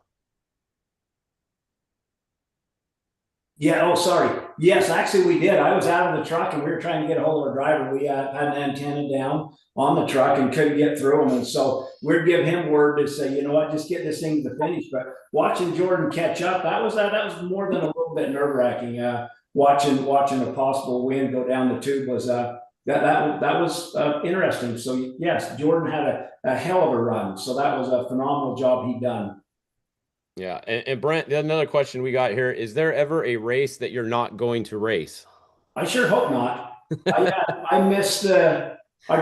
Yeah. Oh, sorry. Yes, actually, we did. I was out of the truck and we were trying to get a hold of a driver. We had an antenna down on the truck and couldn't get through him. And so we'd give him word to say, you know what, just get this thing to the finish. But watching Jordan catch up, that was more than a little bit nerve wracking. Watching a possible win go down the tube was that was interesting. So yes, Jordan had a hell of a run. So that was a phenomenal job he done. Yeah, and Brent, another question we got here: is there ever a race that you're not going to race? I sure hope not. I missed I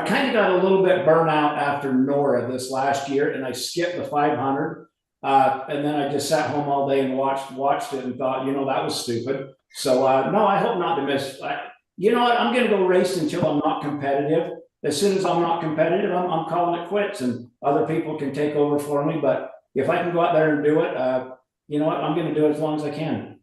kind of got a little bit burnout after Nora this last year, and I skipped the 500. And then I just sat home all day and watched it and thought, you know, that was stupid. So no, I hope not to miss. You know what? I'm going to go race until I'm not competitive. As soon as I'm not competitive, I'm calling it quits, and other people can take over for me. But if I can go out there and do it, you know what? I'm going to do it as long as I can.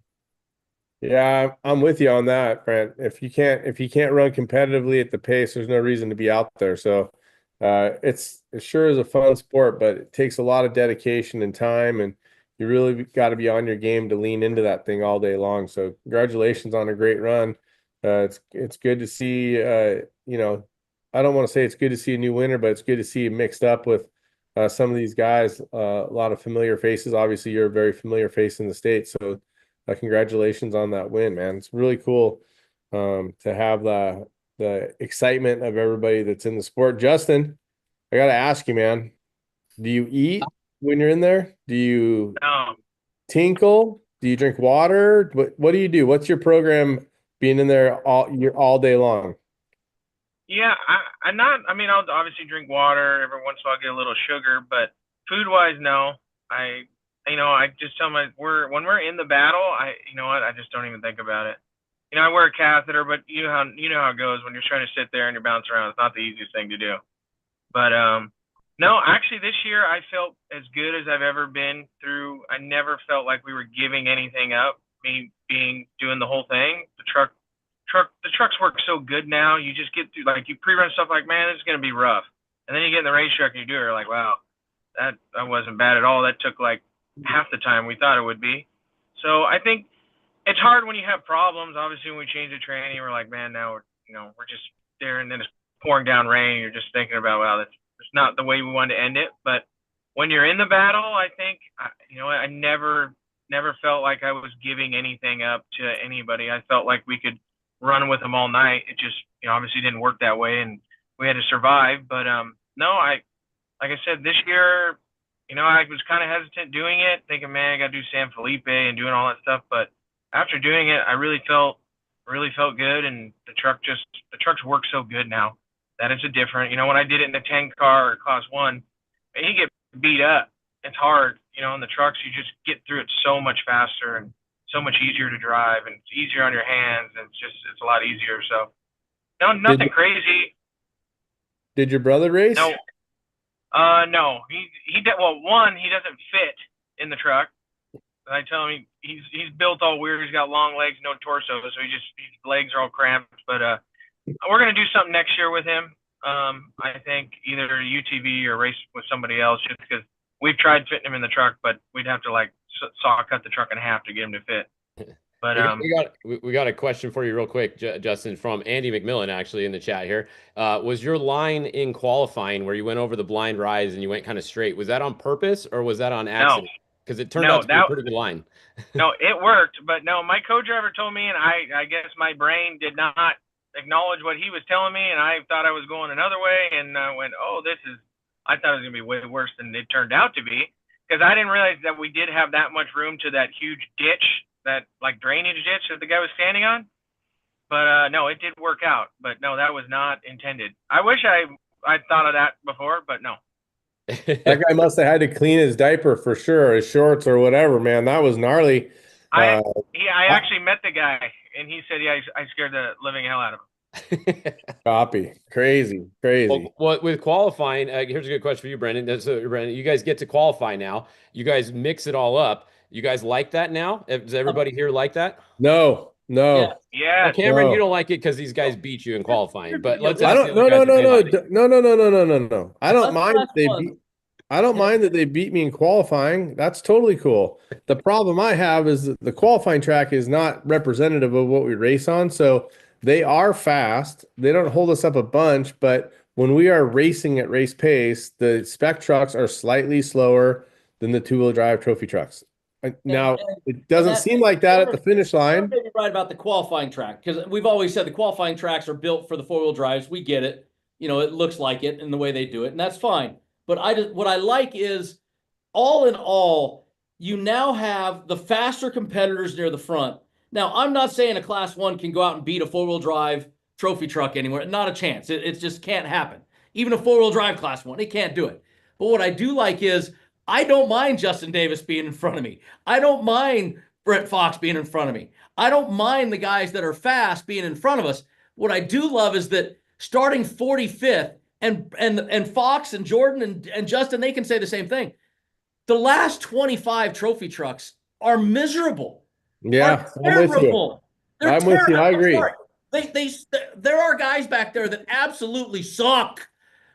Yeah, I'm with you on that, Brent. If you can't run competitively at the pace, there's no reason to be out there. So it sure is a fun sport, but it takes a lot of dedication and time, and you really got to be on your game to lean into that thing all day long. So congratulations on a great run. It's good to see. You know, I don't want to say it's good to see a new winner, but it's good to see you mixed up with some of these guys. A lot of familiar faces. Obviously, you're a very familiar face in the state, so. Congratulations on that win, man. It's really cool to have the excitement of everybody that's in the sport. Justin, I got to ask you, man, do you eat when you're in there? Do you tinkle? Do you drink water? What do you do? What's your program being in there all day long? Yeah, I mean, I'll obviously drink water every once in a while, get a little sugar, but food wise, no. I just tell when we're in the battle, you know what, I just don't even think about it. You know, I wear a catheter, but you know how it goes when you're trying to sit there and you're bouncing around. It's not the easiest thing to do. But no, actually this year I felt as good as I've ever been through. I never felt like we were giving anything up. Me doing the whole thing. The trucks work so good now. You just get through, like, you pre-run stuff like, man, it's gonna be rough. And then you get in the race truck and you do it, you're like, wow, that wasn't bad at all. That took like half the time we thought it would be. So I think it's hard when you have problems. Obviously, when we change the training, we're like, man, now we're just there, and then it's pouring down rain. You're just thinking about, wow, that's not the way we wanted to end it. But when you're in the battle, I think, I never felt like I was giving anything up to anybody. I felt like we could run with them all night. It just, obviously didn't work that way, and we had to survive. But no, like I said, this year, I was kind of hesitant doing it, thinking, man, I got to do San Felipe and doing all that stuff. But after doing it, I really felt good, and the trucks work so good now that it's a different. When I did it in the 10 car or class 1, you get beat up. It's hard, in the trucks. You just get through it so much faster and so much easier to drive, and it's easier on your hands, and it's a lot easier. So no, nothing crazy. Did your brother race? No. No, he did. Well, one, he doesn't fit in the truck. I tell him he's built all weird. He's got long legs, no torso, so his legs are all cramped. But we're gonna do something next year with him. I think either UTV or race with somebody else, just because we've tried fitting him in the truck, but we'd have to like saw cut the truck in half to get him to fit. But we got a question for you real quick, Justin, from Andy McMillan actually in the chat here. Was your line in qualifying where you went over the blind rise and you went kind of straight? Was that on purpose or was that on accident? Because it turned out to be a pretty good line. No, it worked, but no, my co-driver told me, and I guess my brain did not acknowledge what he was telling me, and I thought I was going another way, and I went, oh, I thought it was gonna be way worse than it turned out to be, because I didn't realize that we did have that much room to that huge ditch, that like drainage ditch that the guy was standing on. But no, it did work out. But no, that was not intended. I wish I'd thought of that before, but no. That guy must have had to clean his diaper for sure, his shorts or whatever, man. That was gnarly. I actually met the guy, and he said, yeah, I scared the living hell out of him. Copy. Crazy. Well, with qualifying, here's a good question for you, Brendan. So, Brendan, you guys get to qualify now. You guys mix it all up. You guys like that now? Does everybody here like that? No. Yeah. Well, Cameron, you don't like it because these guys beat you in qualifying. But let's. No. I don't mind that they beat me in qualifying. That's totally cool. The problem I have is that the qualifying track is not representative of what we race on. So they are fast. They don't hold us up a bunch, but when we are racing at race pace, the spec trucks are slightly slower than the two-wheel drive trophy trucks. Now, it doesn't seem like that at the finish line. You're maybe right about the qualifying track, because we've always said the qualifying tracks are built for the four-wheel drives. We get it. You know, it looks like it in the way they do it, and that's fine. But what I like is, all in all, you now have the faster competitors near the front. Now, I'm not saying a Class 1 can go out and beat a four-wheel drive trophy truck anywhere. Not a chance. It just can't happen. Even a four-wheel drive Class 1, it can't do it. But what I do like is, I don't mind Justin Davis being in front of me. I don't mind Brett Fox being in front of me. I don't mind the guys that are fast being in front of us. What I do love is that starting 45th, and Fox and Jordan and Justin, they can say the same thing. The last 25 trophy trucks are miserable. Yeah, I'm with you. I'm with you. I agree. There are guys back there that absolutely suck.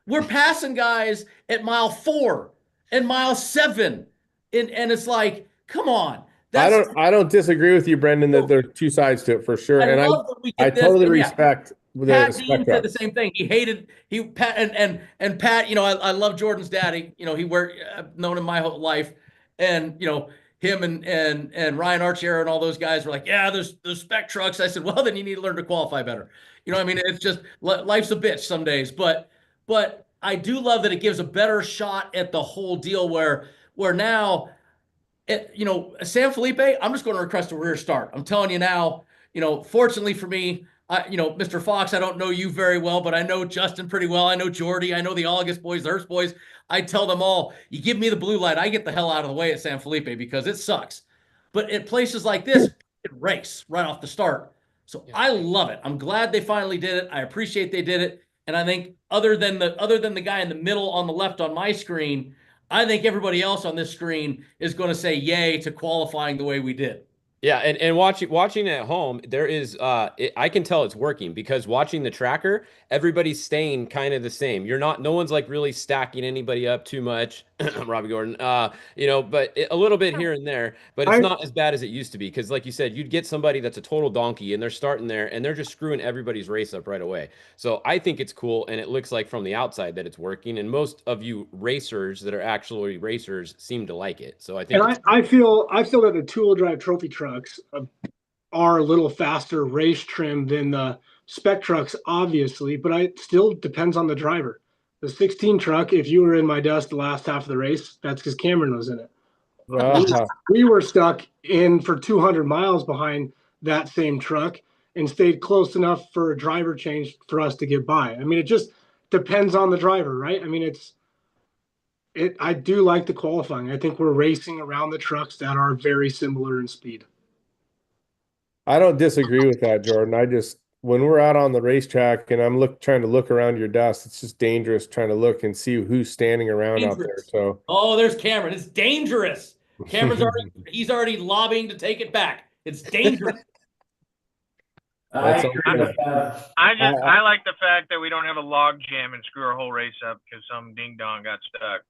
We're passing guys at mile 4 and mile 7, and it's like, come on. I don't disagree with you, Brendan, that there are two sides to it for sure, and I totally respect. Pat Dean said the same thing. Pat. You know, I love Jordan's daddy. You know, I've known him my whole life, and you know him and Ryan Archiero and all those guys were like, yeah, there's spec trucks. I said, well, then you need to learn to qualify better. You know, I mean, it's just life's a bitch some days, but I do love that it gives a better shot at the whole deal where now, you know, San Felipe, I'm just going to request a rear start. I'm telling you now, you know, fortunately for me, you know, Mr. Fox, I don't know you very well, but I know Justin pretty well. I know Jordy. I know the August boys, the Hurst boys. I tell them all, you give me the blue light, I get the hell out of the way at San Felipe because it sucks. But at places like this, it race right off the start. So I love it. I'm glad they finally did it. I appreciate they did it. And I think other than the guy in the middle on the left on my screen, I think everybody else on this screen is going to say yay to qualifying the way we did. Yeah, and watching at home, there is I can tell it's working because watching the tracker, everybody's staying kind of the same. No one's like really stacking anybody up too much, Robbie Gordon. You know, but a little bit here and there, but it's not as bad as it used to be because, like you said, you'd get somebody that's a total donkey and they're starting there and they're just screwing everybody's race up right away. So I think it's cool, and it looks like from the outside that it's working, and most of you racers that are actually racers seem to like it. So I think, and I feel that the two-wheel drive trophy trucks are a little faster race trim than the spec trucks, obviously, but it still depends on the driver. The 16 truck, if you were in my dust the last half of the race, that's because Cameron was in it. We were stuck in for 200 miles behind that same truck and stayed close enough for a driver change for us to get by. I mean, it just depends on the driver, right? I mean, I do like the qualifying. I think we're racing around the trucks that are very similar in speed. I don't disagree with that, Jordan. When we're out on the racetrack and I'm trying to look around your dust, it's just dangerous trying to look and see who's standing around out there. So, there's Cameron. It's dangerous. He's already lobbying to take it back. It's dangerous. I That's agree with I like the fact that we don't have a log jam and screw our whole race up because some ding dong got stuck.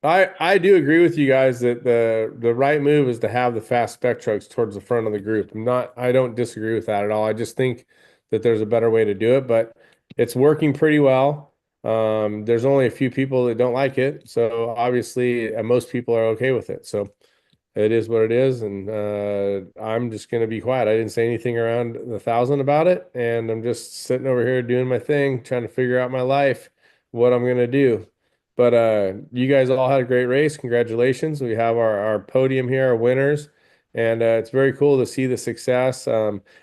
I do agree with you guys that the right move is to have the fast spec trucks towards the front of the group. I don't disagree with that at all. I just think that there's a better way to do it, but it's working pretty well. There's only a few people that don't like it, so obviously most people are okay with it. So it is what it is, and I'm just going to be quiet. I didn't say anything around the 1,000 about it, and I'm just sitting over here doing my thing, trying to figure out my life, what I'm going to do. But you guys all had a great race. Congratulations. We have our podium here, our winners, and it's very cool to see the success.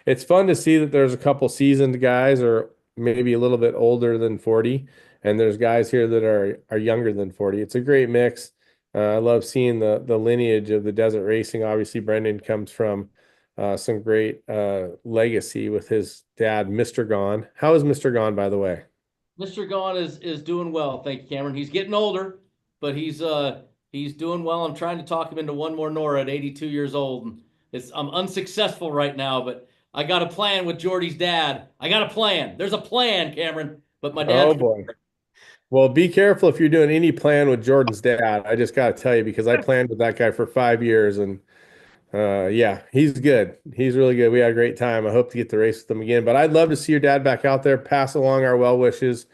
It's fun to see that there's a couple seasoned guys or maybe a little bit older than 40, and there's guys here that are younger than 40. It's a great mix. I love seeing the lineage of the desert racing. Obviously, Brendan comes from some great legacy with his dad, Mr. Gone. How is Mr. Gone, by the way? Mr. Gone is doing well. Thank you, Cameron. He's getting older, but he's doing well. I'm trying to talk him into one more Nora at 82 years old. And I'm unsuccessful right now, but I got a plan with Jordy's dad. I got a plan. There's a plan, Cameron. But my dad. Oh boy. Well, be careful if you're doing any plan with Jordan's dad. I just got to tell you, because I planned with that guy for 5 years, and yeah, he's good. He's really good. We had a great time. I hope to get to race with him again. But I'd love to see your dad back out there. Pass along our well wishes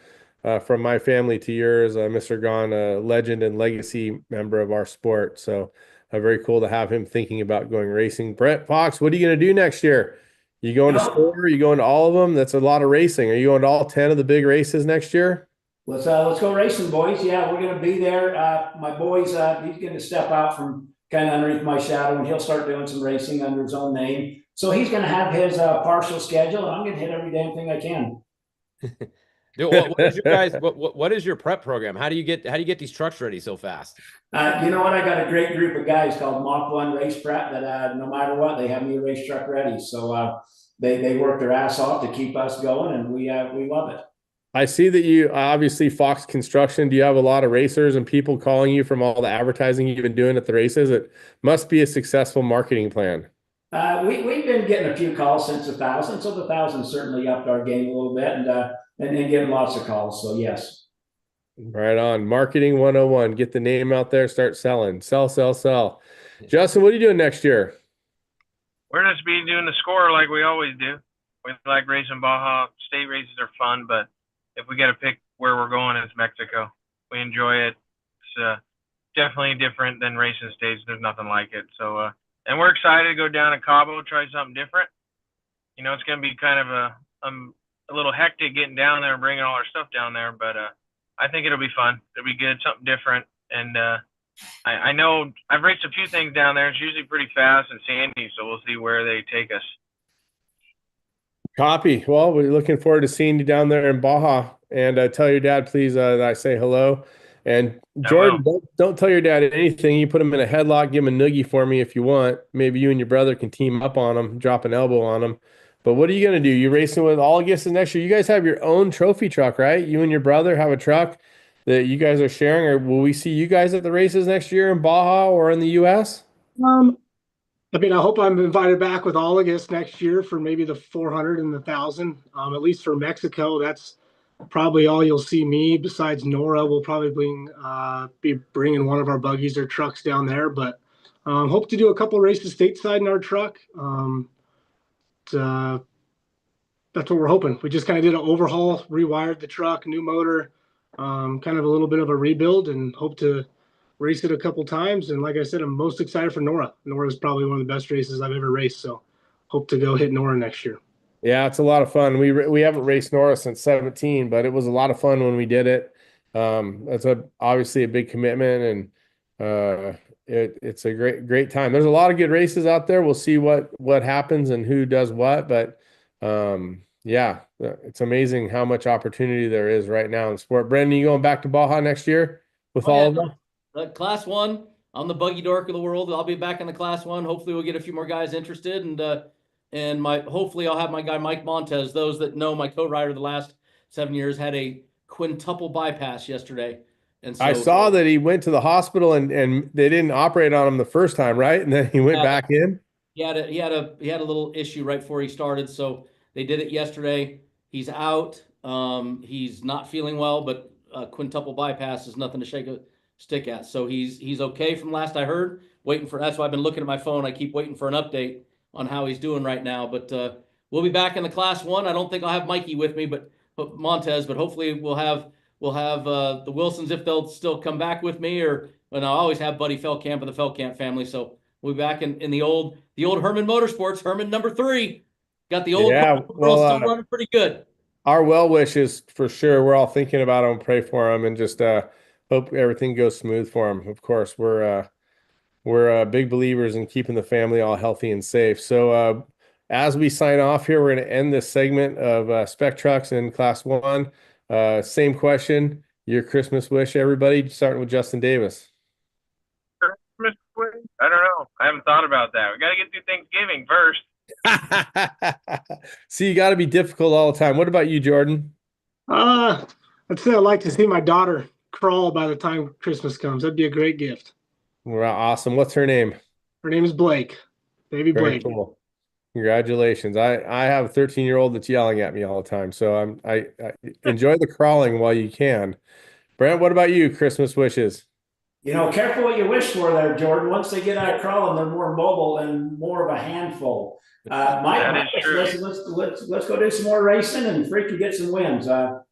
from my family to yours. Mr. Gone, a legend and legacy member of our sport. So very cool to have him thinking about going racing. Brett Fox, what are you going to do next year? You going to SCORE? Are you going to all of them? That's a lot of racing. Are you going to all 10 of the big races next year? Let's go racing, boys. Yeah, we're gonna be there. My boys, he's gonna step out from kind of underneath my shadow, and he'll start doing some racing under his own name. So he's gonna have his partial schedule, and I'm gonna hit every damn thing I can. Dude, what is your guys? What is your prep program? How do you get these trucks ready so fast? You know what? I got a great group of guys called Mach 1 Race Prep that no matter what, they have me a race truck ready. So they work their ass off to keep us going, and we love it. I see that you obviously Fox Construction. Do you have a lot of racers and people calling you from all the advertising you've been doing at the races? It must be a successful marketing plan. We've been getting a few calls since 1,000, so the 1,000 certainly upped our game a little bit, and getting lots of calls. So yes. Right on. Marketing 101. Get the name out there. Start selling. Sell. Justin, what are you doing next year? We're just be doing the SCORE like we always do. We like racing Baja. State races are fun, but if we got to pick where we're going, it's Mexico. We enjoy it. It's definitely different than racing states. There's nothing like it. So, and we're excited to go down to Cabo, try something different. You know, it's going to be kind of a little hectic getting down there and bringing all our stuff down there, but I think it'll be fun. It'll be good, something different. And I know I've raced a few things down there. It's usually pretty fast and sandy, so we'll see where they take us. Copy. Well, we're looking forward to seeing you down there in Baja. And tell your dad, please, that I say hello. And Jordan, don't tell your dad anything. You put him in a headlock, give him a noogie for me if you want. Maybe you and your brother can team up on him, drop an elbow on him. But what are you going to do? You racing with August next year? You guys have your own trophy truck, right? You and your brother have a truck that you guys are sharing. Or will we see you guys at the races next year in Baja or in the U.S.? I mean, I hope I'm invited back with August next year for maybe the 400 and the 1,000. At least for Mexico, that's probably all you'll see me. Besides Nora, we'll probably be bringing one of our buggies or trucks down there. But hope to do a couple races stateside in our truck. That's what we're hoping. We just kind of did an overhaul, rewired the truck, new motor, kind of a little bit of a rebuild, and hope to race it a couple times. And like I said, I'm most excited for Nora. Nora is probably one of the best races I've ever raced. So hope to go hit Nora next year. Yeah, it's a lot of fun. We haven't raced Nora since 17, but it was a lot of fun when we did it. It's obviously a big commitment, and it's a great time. There's a lot of good races out there. We'll see what happens and who does what, but yeah, it's amazing how much opportunity there is right now in sport. Brendan, you going back to Baja next year with all of them? Class 1, I'm the buggy dork of the world. I'll be back in the Class 1. Hopefully we'll get a few more guys interested, and hopefully I'll have my guy Mike Montez. Those that know my co-rider the last 7 years had a quintuple bypass yesterday, And so I saw that he went to the hospital and they didn't operate on him the first time, right? And then he went back in. he had a little issue right before he started, so they did it yesterday. He's out. He's not feeling well, but quintuple bypass is nothing to shake a stick at. So he's okay from last I heard. Waiting for that's why I've been looking at my phone. I keep waiting for an update on how he's doing right now. But we'll be back in the Class 1. I don't think I'll have Mikey with me, but Montez. But hopefully we'll have the Wilsons if they'll still come back with me, and I always have Buddy Feldkamp of the Feldkamp family. So we'll be back in the old Herman Motorsports, Herman number 3. Got the old girl still running pretty good. Our well wishes for sure. We're all thinking about him, pray for him, and just hope everything goes smooth for him. Of course, we're big believers in keeping the family all healthy and safe. So as we sign off here, we're going to end this segment of Spec Trucks in Class 1. Same question, your Christmas wish, everybody, starting with Justin Davis. Christmas wish? I don't know. I haven't thought about that. We got to get through Thanksgiving first. See, you got to be difficult all the time. What about you, Jordan? I'd say I'd like to see my daughter crawl by the time Christmas comes. That'd be a great gift. Well, awesome. What's her name? Her name is Blake. Baby Very Blake. cool. Congratulations. I have a 13-year-old that's yelling at me all the time. So I enjoy the crawling while you can. Brent, what about you? Christmas wishes? Careful what you wish for there, Jordan. Once they get out of crawling, they're more mobile and more of a handful. Let's go do some more racing and freaking get some wins.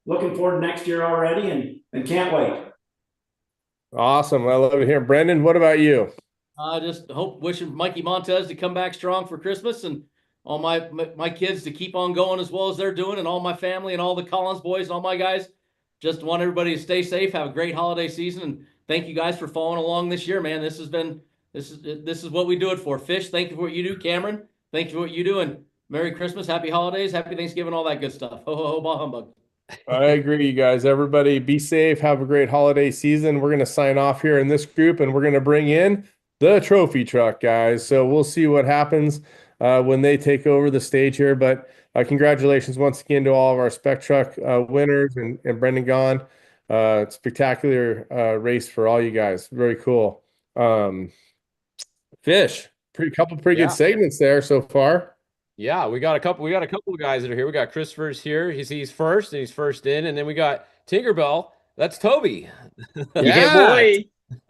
Looking forward to next year already and can't wait. Awesome. I love it here. Brendan, what about you? I just wishing Mikey Montez to come back strong for Christmas, and all my kids to keep on going as well as they're doing, and all my family and all the Collins boys and all my guys. Just want everybody to stay safe, have a great holiday season, and thank you guys for following along this year, man. This is what we do it for. Fish, thank you for what you do. Cameron, thank you for what you do, and Merry Christmas, Happy Holidays, Happy Thanksgiving, all that good stuff. Ho, ho, ho, bah humbug. I agree, you guys. Everybody be safe. Have a great holiday season. We're going to sign off here in this group, and we're going to bring in the trophy truck guys. So we'll see what happens when they take over the stage here. But congratulations once again to all of our Spec Truck winners and Brendan Gaughan. Spectacular race for all you guys. Very cool. Fish, couple pretty good segments there so far. Yeah, we got a couple of guys that are here. We got Christopher's here. He's first, and he's first in, and then we got Tinkerbell. That's Toby. Yeah, boy.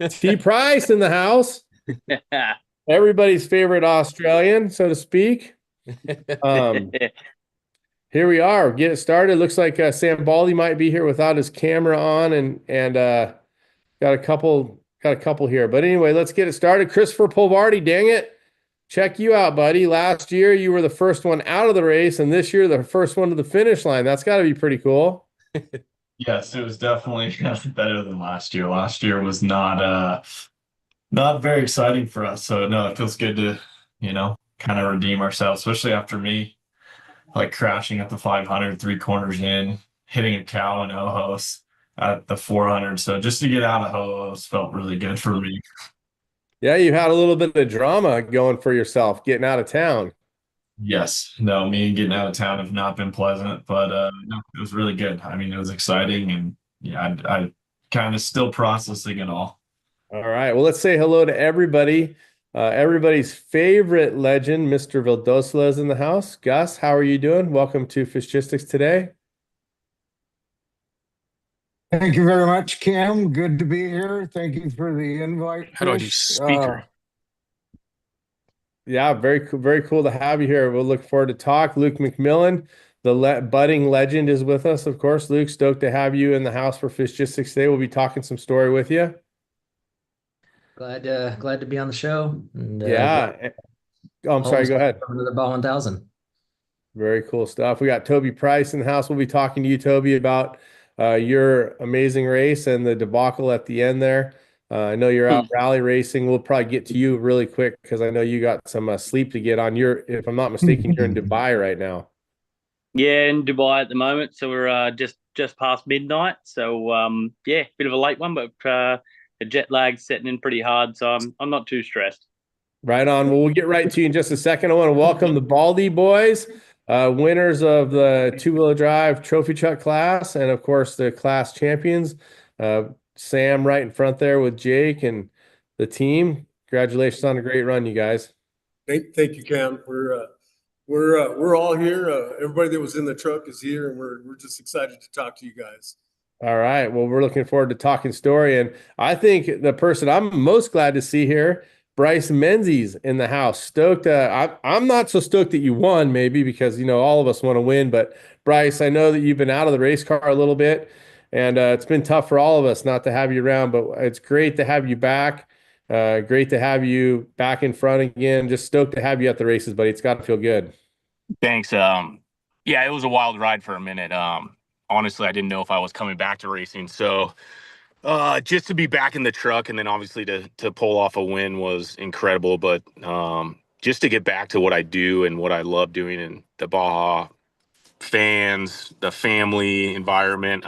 T Price in the house. Everybody's favorite Australian, so to speak. Here we are. Get it started. Looks like Sam Baldy might be here without his camera on, and got a couple here. But anyway, let's get it started. Christopher Polvardi, dang it. Check you out, buddy. Last year, you were the first one out of the race, and this year, the first one to the finish line. That's got to be pretty cool. Yes, it was definitely better than last year. Last year was not very exciting for us. So, no, it feels good to, kind of redeem ourselves, especially after me, crashing at the 500, 3 corners in, hitting a cow in Ojos at the 400. So, just to get out of Ojos felt really good for me. Yeah, you had a little bit of drama going for yourself, getting out of town. Yes. No, me getting out of town have not been pleasant, but no, it was really good. I mean, it was exciting, and yeah, I kind of still processing it all. All right. Well, let's say hello to everybody. Everybody's favorite legend, Mr. Vildosla, is in the house. Gus, how are you doing? Welcome to Fishgistics today. Thank you very much, Cam. Good to be here. Thank you for the invite. How do I do speaker? Yeah, very cool to have you here. We'll look forward to talk. Luke McMillan, the budding legend, is with us. Of course, Luke, stoked to have you in the house for Fishgistics today. We'll be talking some story with you. Glad to be on the show. And, yeah. I'm sorry. Go ahead. Another Baja 1000. Very cool stuff. We got Toby Price in the house. We'll be talking to you, Toby, about your amazing race and the debacle at the end there. I know you're out rally racing. We'll probably get to you really quick because I know you got some sleep to get on. If I'm not mistaken, you're in Dubai right now. Yeah, in Dubai at the moment. So we're just past midnight. So yeah, bit of a late one, but the jet lag's setting in pretty hard. So I'm not too stressed. Right on. Well, we'll get right to you in just a second. I want to welcome the Baldy boys, winners of the two-wheel drive trophy truck class, and of course the class champions. Sam right in front there with Jake and the team. Congratulations on a great run, you guys. Thank you, Cam. We're all here. Everybody that was in the truck is here, and we're just excited to talk to you guys. All right. Well, we're looking forward to talking story. And I think the person I'm most glad to see here, Bryce Menzies in the house. Stoked. I'm not so stoked that you won, maybe because, all of us want to win. But Bryce, I know that you've been out of the race car a little bit, and it's been tough for all of us not to have you around. But it's great to have you back. Great to have you back in front again. Just stoked to have you at the races, buddy. It's got to feel good. Thanks. Yeah, it was a wild ride for a minute. Honestly, I didn't know if I was coming back to racing. So just to be back in the truck and then obviously to pull off a win was incredible. But just to get back to what I do and what I love doing in the Baja fans, the family environment,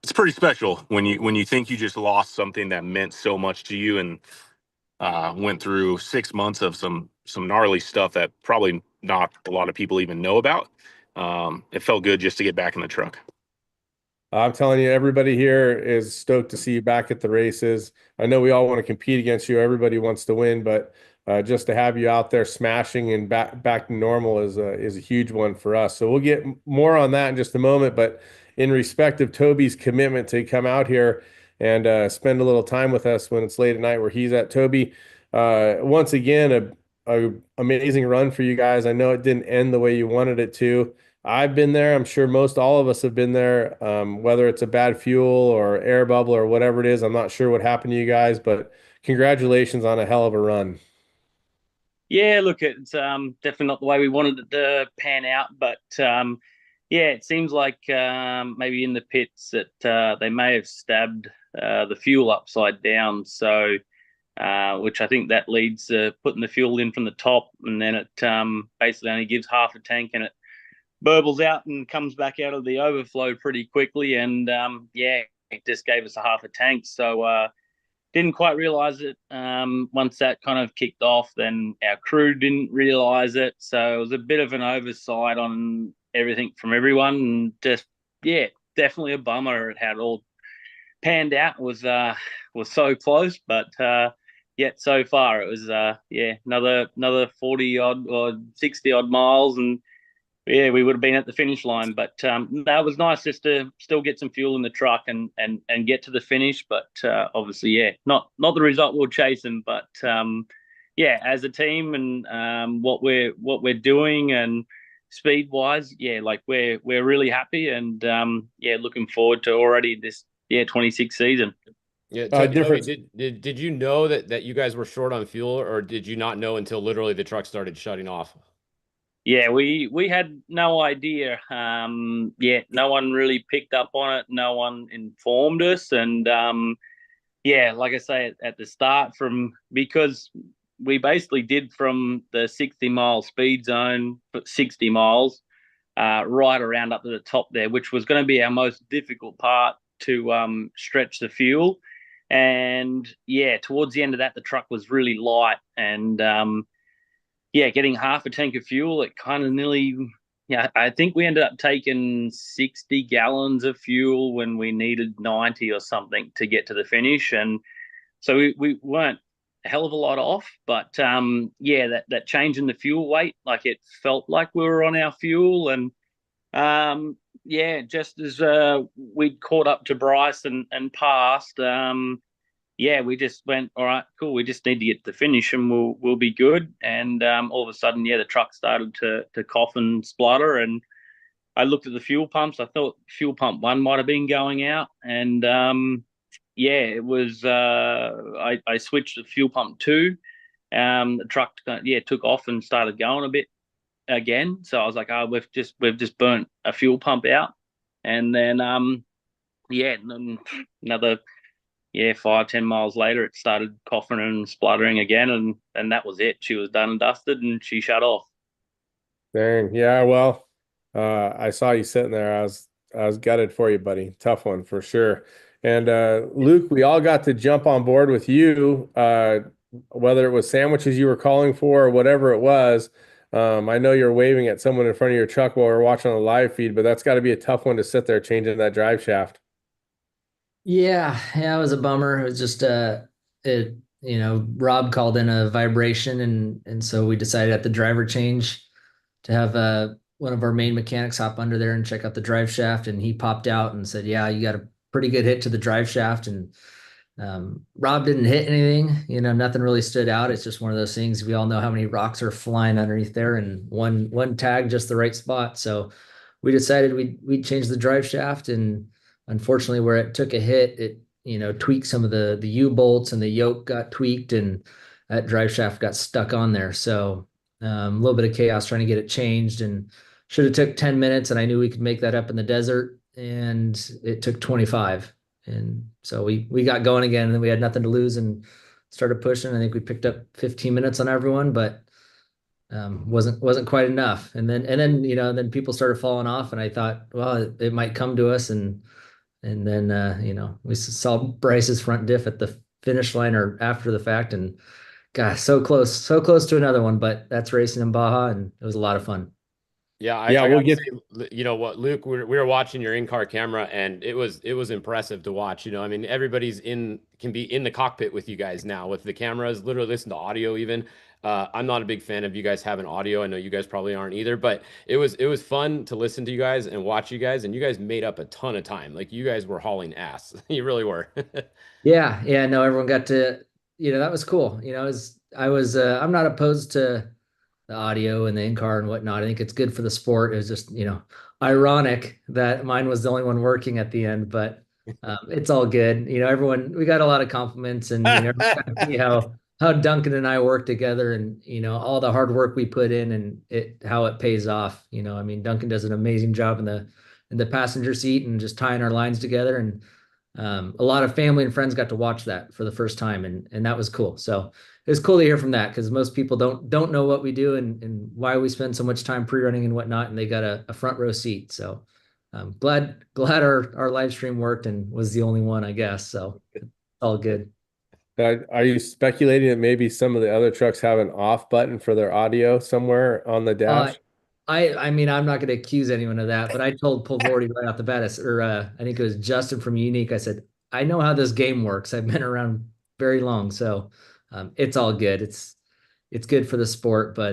it's pretty special when you think you just lost something that meant so much to you and went through 6 months of some gnarly stuff that probably not a lot of people even know about. It felt good just to get back in the truck. I'm telling you, everybody here is stoked to see you back at the races. I know we all want to compete against you. Everybody wants to win, but just to have you out there smashing and back to normal is a huge one for us. So we'll get more on that in just a moment. But in respect of Toby's commitment to come out here and spend a little time with us when it's late at night where he's at, Toby, once again, a amazing run for you guys. I know it didn't end the way you wanted it to. I've been there. I'm sure most all of us have been there, whether it's a bad fuel or air bubble or whatever it is. I'm not sure what happened to you guys, but congratulations on a hell of a run. Yeah, look, it's definitely not the way we wanted it to pan out, but yeah, it seems like maybe in the pits that they may have stabbed the fuel upside down. So, which I think that leads to putting the fuel in from the top, and then it basically only gives half a tank, and it burbles out and comes back out of the overflow pretty quickly. And yeah, it just gave us a half a tank. So didn't quite realize it. Once that kind of kicked off, then our crew didn't realize it. So it was a bit of an oversight on everything from everyone. And just, yeah, definitely a bummer at how it all panned out. It was so close, but yet so far it was, yeah, another 40 odd or 60 odd miles, and yeah, we would have been at the finish line. But that was nice just to still get some fuel in the truck and get to the finish. But obviously, yeah, not the result we were chasing. But yeah, as a team and what we're doing and speed wise, yeah, like we're really happy and yeah, looking forward to already this 26 season. Yeah, Toby, did you know that you guys were short on fuel, or did you not know until literally the truck started shutting off? Yeah, we had no idea. Yeah, no one really picked up on it. No one informed us, and yeah, like I say at the start, because we basically did from the 60-mile speed zone, 60 miles, right around up to the top there, which was going to be our most difficult part to stretch the fuel. And yeah, towards the end of that, the truck was really light, and yeah, getting half a tank of fuel, it kind of nearly, yeah, I think we ended up taking 60 gallons of fuel when we needed 90 or something to get to the finish. And so we weren't a hell of a lot off, but yeah, that change in the fuel weight, like it felt like we were on our fuel. And yeah, just as we'd caught up to Bryce and passed, yeah, we just went, all right, cool. We just need to get to the finish and we'll be good. And all of a sudden, yeah, the truck started to cough and splutter. And I looked at the fuel pumps. I thought fuel pump 1 might have been going out. And yeah, it was. I switched to fuel pump 2. The truck, yeah, took off and started going a bit again. So I was like, oh, we've just burnt a fuel pump out. And then yeah, another. Yeah, 5-10 miles later, it started coughing and spluttering again, and that was it. She was done and dusted, and she shut off. Dang, yeah. Well, I saw you sitting there. I was gutted for you, buddy. Tough one for sure. And Luke, we all got to jump on board with you, whether it was sandwiches you were calling for or whatever it was. I know you're waving at someone in front of your truck while we're watching on the live feed, but that's got to be a tough one to sit there changing that drive shaft. Yeah, it was a bummer. It was just it Rob called in a vibration, and so we decided at the driver change to have one of our main mechanics hop under there and check out the drive shaft, and he popped out and said, "Yeah, you got a pretty good hit to the drive shaft." And Rob didn't hit anything, nothing really stood out. It's just one of those things. We all know how many rocks are flying underneath there, and one tag just the right spot. So we decided we'd change the drive shaft, and unfortunately, where it took a hit, it tweaked some of the U bolts, and the yoke got tweaked, and that drive shaft got stuck on there. So a little bit of chaos trying to get it changed, and should have took 10 minutes, and I knew we could make that up in the desert, and it took 25. And so we got going again, and then we had nothing to lose and started pushing. I think we picked up 15 minutes on everyone, but wasn't quite enough. And then people started falling off, and I thought, well, it might come to us. And then we saw Bryce's front diff at the finish line or after the fact, and gosh, so close to another one. But that's racing in Baja, and it was a lot of fun. Yeah, Yeah, I we'll gotta get. say, you know what, Luke, we were watching your in-car camera, and it was impressive to watch. I mean, everybody's can be in the cockpit with you guys now with the cameras, literally listen to audio even. I'm not a big fan of you guys having audio. I know you guys probably aren't either, but it was fun to listen to you guys and watch you guys, and you guys made up a ton of time. Like you guys were hauling ass. You really were. Yeah, no, everyone got to, that was cool. I'm not opposed to the audio and the in-car and whatnot. I think it's good for the sport. It was just, ironic that mine was the only one working at the end, but it's all good. Everyone, we got a lot of compliments, and everyone got to see how Duncan and I work together, and all the hard work we put in, and how it pays off. I mean, Duncan does an amazing job in the passenger seat and just tying our lines together, and a lot of family and friends got to watch that for the first time, and that was cool. So it was cool to hear from that, because most people don't know what we do, and why we spend so much time pre-running and whatnot, and they got a front row seat. So glad our live stream worked and was the only one, I guess. So it's all good. Are you speculating that maybe some of the other trucks have an off button for their audio somewhere on the dash? I mean, I'm not going to accuse anyone of that, but I told Pulvordi right off the bat, I think it was Justin from Unique. I said, I know how this game works. I've been around very long, so it's all good. It's good for the sport, but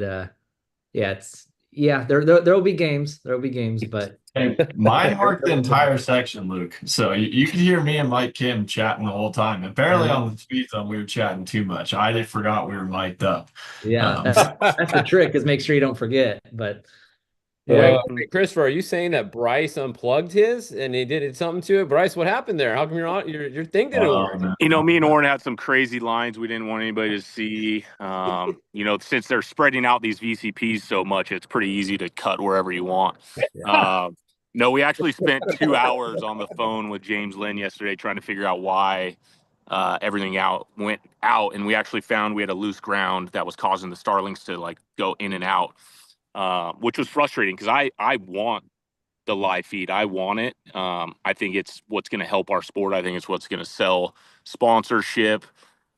there'll be games. There'll be games, but Hey, mine worked the entire section, Luke. So you could hear me and Mike Kim chatting the whole time. Apparently on the speed zone, we were chatting too much. I just forgot we were mic'd up. Yeah, that's the trick, is make sure you don't forget. But Wait, Christopher, are you saying that Bryce unplugged his and he did something to it? Bryce, what happened there? How come your thing didn't work? Me and Oren had some crazy lines we didn't want anybody to see. Since they're spreading out these VCPs so much, it's pretty easy to cut wherever you want. No, we actually spent 2 hours on the phone with James Lynn yesterday trying to figure out why everything went out, and we actually found we had a loose ground that was causing the Starlinks to go in and out, which was frustrating because I want the live feed. I want it. I think it's what's going to help our sport. I think it's what's going to sell sponsorship.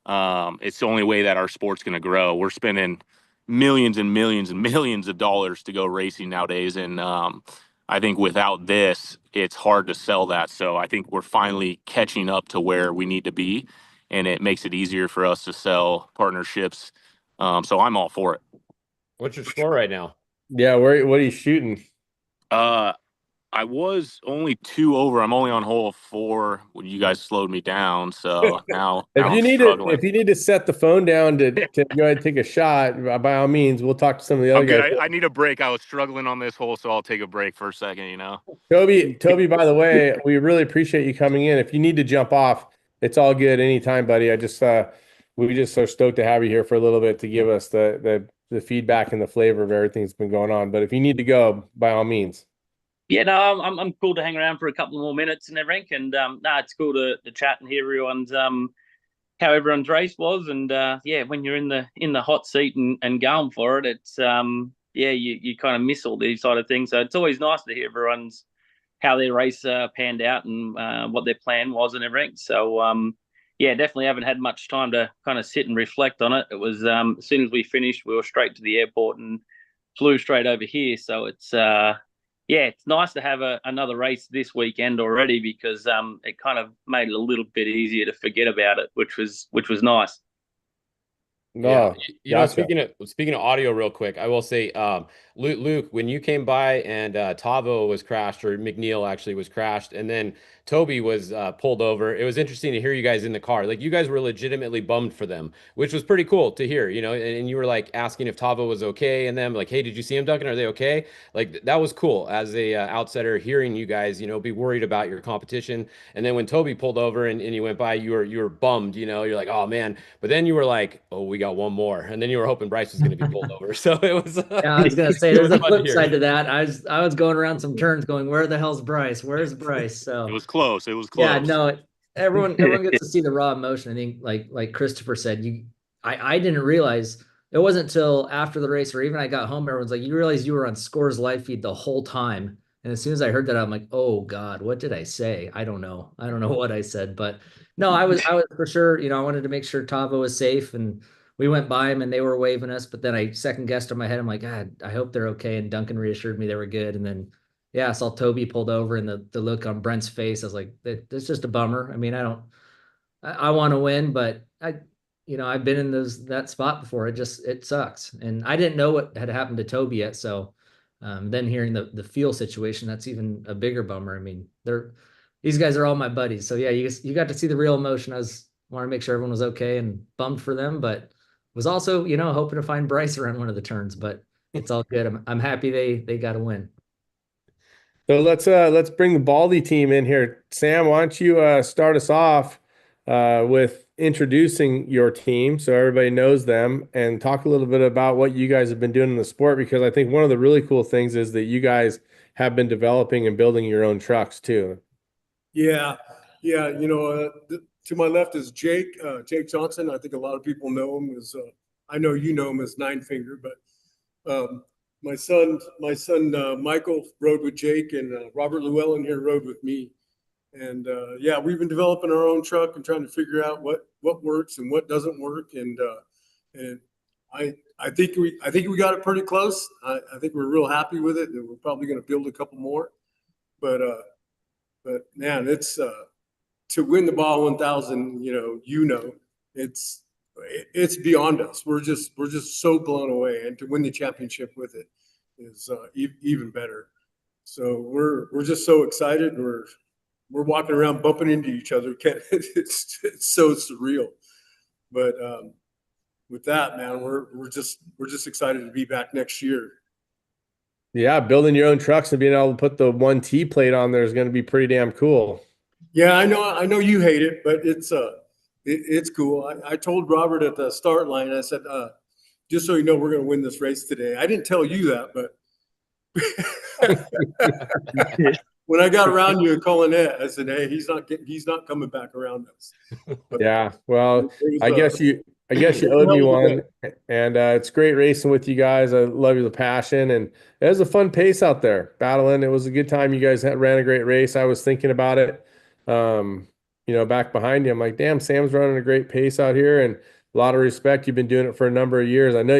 It's the only way that our sport's going to grow. We're spending millions and millions and millions of dollars to go racing nowadays, and I think without this, it's hard to sell that. So I think we're finally catching up to where we need to be, and it makes it easier for us to sell partnerships. So I'm all for it. What's your score right now? Yeah, what are you shooting? I was only 2 over. I'm only on hole 4 when you guys slowed me down. So now if I'm you need struggling. if you need to set the phone down to go ahead and take a shot, by all means, we'll talk to some of the other guys. I need a break. I was struggling on this hole, so I'll take a break for a second. Toby, by the way, we really appreciate you coming in. If you need to jump off, it's all good anytime, buddy. We just are stoked to have you here for a little bit to give us the feedback and the flavor of everything that's been going on. But if you need to go, by all means. Yeah, no, I'm cool to hang around for a couple more minutes and everything. And it's cool to chat and hear everyone's how everyone's race was. And when you're in the hot seat and going for it, it's you kind of miss all these sort of things. So it's always nice to hear everyone's how their race panned out and what their plan was and everything. So definitely haven't had much time to kind of sit and reflect on it. It was as soon as we finished, we were straight to the airport and flew straight over here. So it's yeah, it's nice to have another race this weekend already, because it kind of made it a little bit easier to forget about it, which was nice. Yeah, No, you know, gotcha. speaking of audio, real quick, I will say, Luke, when you came by and Tavo was crashed, or McNeil actually was crashed, and then Toby was pulled over. It was interesting to hear you guys in the car. Like, you guys were legitimately bummed for them, which was pretty cool to hear. You know, and you were like asking if Tavo was okay, and them like, hey, did you see him, Duncan? Are they okay? Like, that was cool as a outsider hearing you guys, you know, be worried about your competition. And then when Toby pulled over and you went by, you were bummed. You know, you're like, oh man. But then you were like, oh, we got one more. And then you were hoping Bryce was going to be pulled over. So it was, Yeah, I was gonna say it there's was a fun to flip hear. side to that. I was going around some turns going, where the hell's Bryce? Where's Bryce? So It was close. It was yeah, close. no, everyone gets to see the raw emotion. I think like Christopher said, I didn't realize it wasn't until after the race, or even I got home, everyone's like, you realize you were on Score's live feed the whole time. And as soon as I heard that, I'm like, oh God, what did I say? I don't know. I don't know what I said. But no, I was for sure, you know, I wanted to make sure Tavo was safe, and we went by him and they were waving us, but then I second guessed in my head. I'm like, God, I hope they're okay. And Duncan reassured me they were good. And then yeah, I saw Toby pulled over, and the look on Brent's face, I was like, that's just a bummer. I mean, I want to win, but I've been in that spot before. It sucks. And I didn't know what had happened to Toby yet. So then hearing the fuel situation, that's even a bigger bummer. I mean, these guys are all my buddies. So yeah, you got to see the real emotion. I wanted to make sure everyone was okay, and bummed for them, but was also, hoping to find Bryce around one of the turns, but it's all good. I'm happy they got a win. So let's bring the Baldy team in here. Sam, why don't you start us off with introducing your team so everybody knows them, and talk a little bit about what you guys have been doing in the sport, because I think one of the really cool things is that you guys have been developing and building your own trucks too. Yeah, yeah. To my left is Jake Johnson. I think a lot of people know him as I know you know him as Nine Finger, but my son Michael rode with Jake, and Robert Llewellyn here rode with me. And yeah, we've been developing our own truck and trying to figure out what works and what doesn't work. And I think we got it pretty close. I think we're real happy with it, and we're probably going to build a couple more. But man, it's to win the Baja 1000. It's beyond us. We're just so blown away, and to win the championship with it is even better. So we're just so excited. We're walking around bumping into each other. It's so surreal. But with that, man, we're just excited to be back next year. Yeah, building your own trucks and being able to put the 1T plate on there is going to be pretty damn cool. Yeah, I know you hate it, but it's cool. I told Robert at the start line, I said, just so you know, we're going to win this race today. I didn't tell you that, but when I got around you and Collinette, I said, hey, he's not coming back around us. But yeah, well, I guess you owed me one, and it's great racing with you guys. I love the passion, and it was a fun pace out there battling. It was a good time. You guys ran a great race. I was thinking about it, back behind you. I'm like, damn, Sam's running a great pace out here, and a lot of respect. You've been doing it for a number of years. I know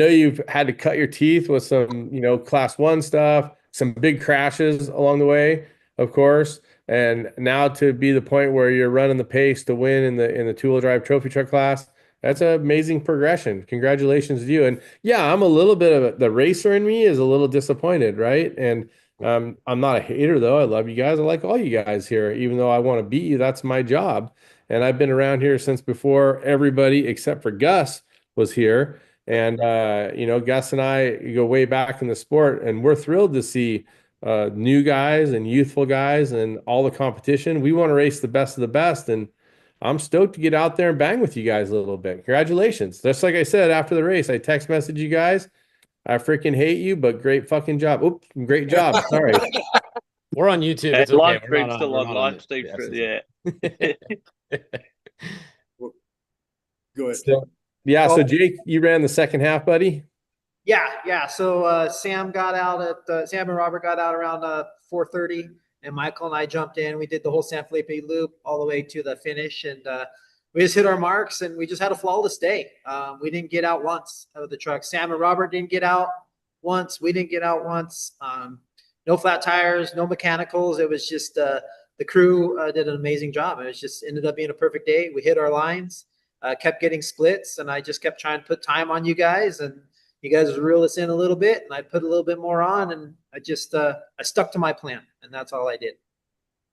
you've had to cut your teeth with some, class 1 stuff, some big crashes along the way, of course. And now to be the point where you're running the pace to win in the two-wheel drive trophy truck class, that's an amazing progression. Congratulations to you. And yeah, I'm a little bit of the racer in me is a little disappointed, right? And I'm not a hater though. I love you guys. I like all you guys here, even though I want to beat you. That's my job. And I've been around here since before everybody except for Gus was here. And Gus and I go way back in the sport, and we're thrilled to see new guys and youthful guys and all the competition. We want to race the best of the best, and I'm stoked to get out there and bang with you guys a little bit. Congratulations. Just like I said after the race, I text messaged you guys. I freaking hate you, but great fucking job. Oops, great job. Sorry. We're on YouTube. It's Live okay. stream still on live stream. Yeah. Go ahead. So Jake, you ran the second half, buddy. Yeah. So Sam and Robert got out around 4:30, and Michael and I jumped in. We did the whole San Felipe loop all the way to the finish, and we just hit our marks, and we just had a flawless day. We didn't get out once out of the truck. Sam and Robert didn't get out once. We didn't get out once. no flat tires, no mechanicals. It was just the crew did an amazing job. It was just ended up being a perfect day. We hit our lines, kept getting splits, and I just kept trying to put time on you guys, and you guys would reel us in a little bit, and I put a little bit more on, and I just I stuck to my plan, and that's all I did.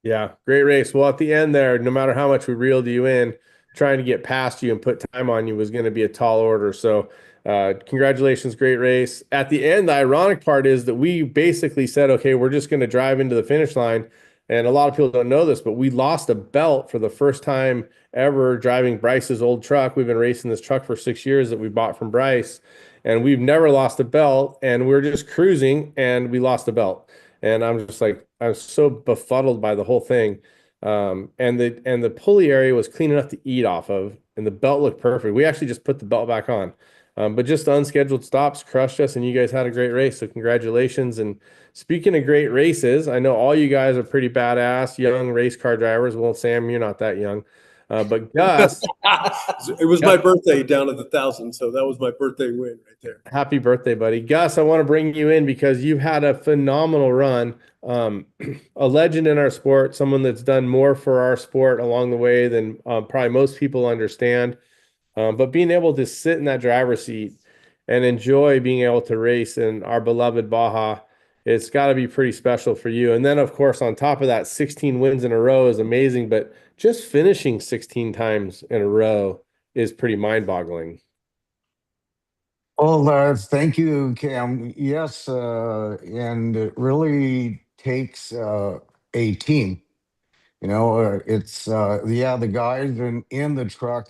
Yeah, great race. Well, at the end there, no matter how much we reeled you in, trying to get past you and put time on you was going to be a tall order. So, congratulations, great race. At the end, the ironic part is that we basically said, okay, we're just going to drive into the finish line. And a lot of people don't know this, but we lost a belt for the first time ever driving Bryce's old truck. We've been racing this truck for 6 years that we bought from Bryce, and we've never lost a belt. And we're just cruising, and we lost a belt. And I'm just like, I was so befuddled by the whole thing. And the pulley area was clean enough to eat off of, and the belt looked perfect. We actually just put the belt back on. But just the unscheduled stops crushed us, and you guys had a great race. So congratulations. And speaking of great races, I know all you guys are pretty badass, young race car drivers. Well, Sam, you're not that young. But Gus, it was my birthday down at the 1,000, so that was my birthday win right there. happy birthday, buddy. Gus, I want to bring you in because you've had a phenomenal run. A legend in our sport, someone that's done more for our sport along the way than probably most people understand. But being able to sit in that driver's seat and enjoy being able to race in our beloved Baja, it's got to be pretty special for you. And then, of course, on top of that, 16 wins in a row is amazing, but just finishing 16 times in a row is pretty mind-boggling. Well, thank you, Cam. Yes, and it really takes a team. The guys in the truck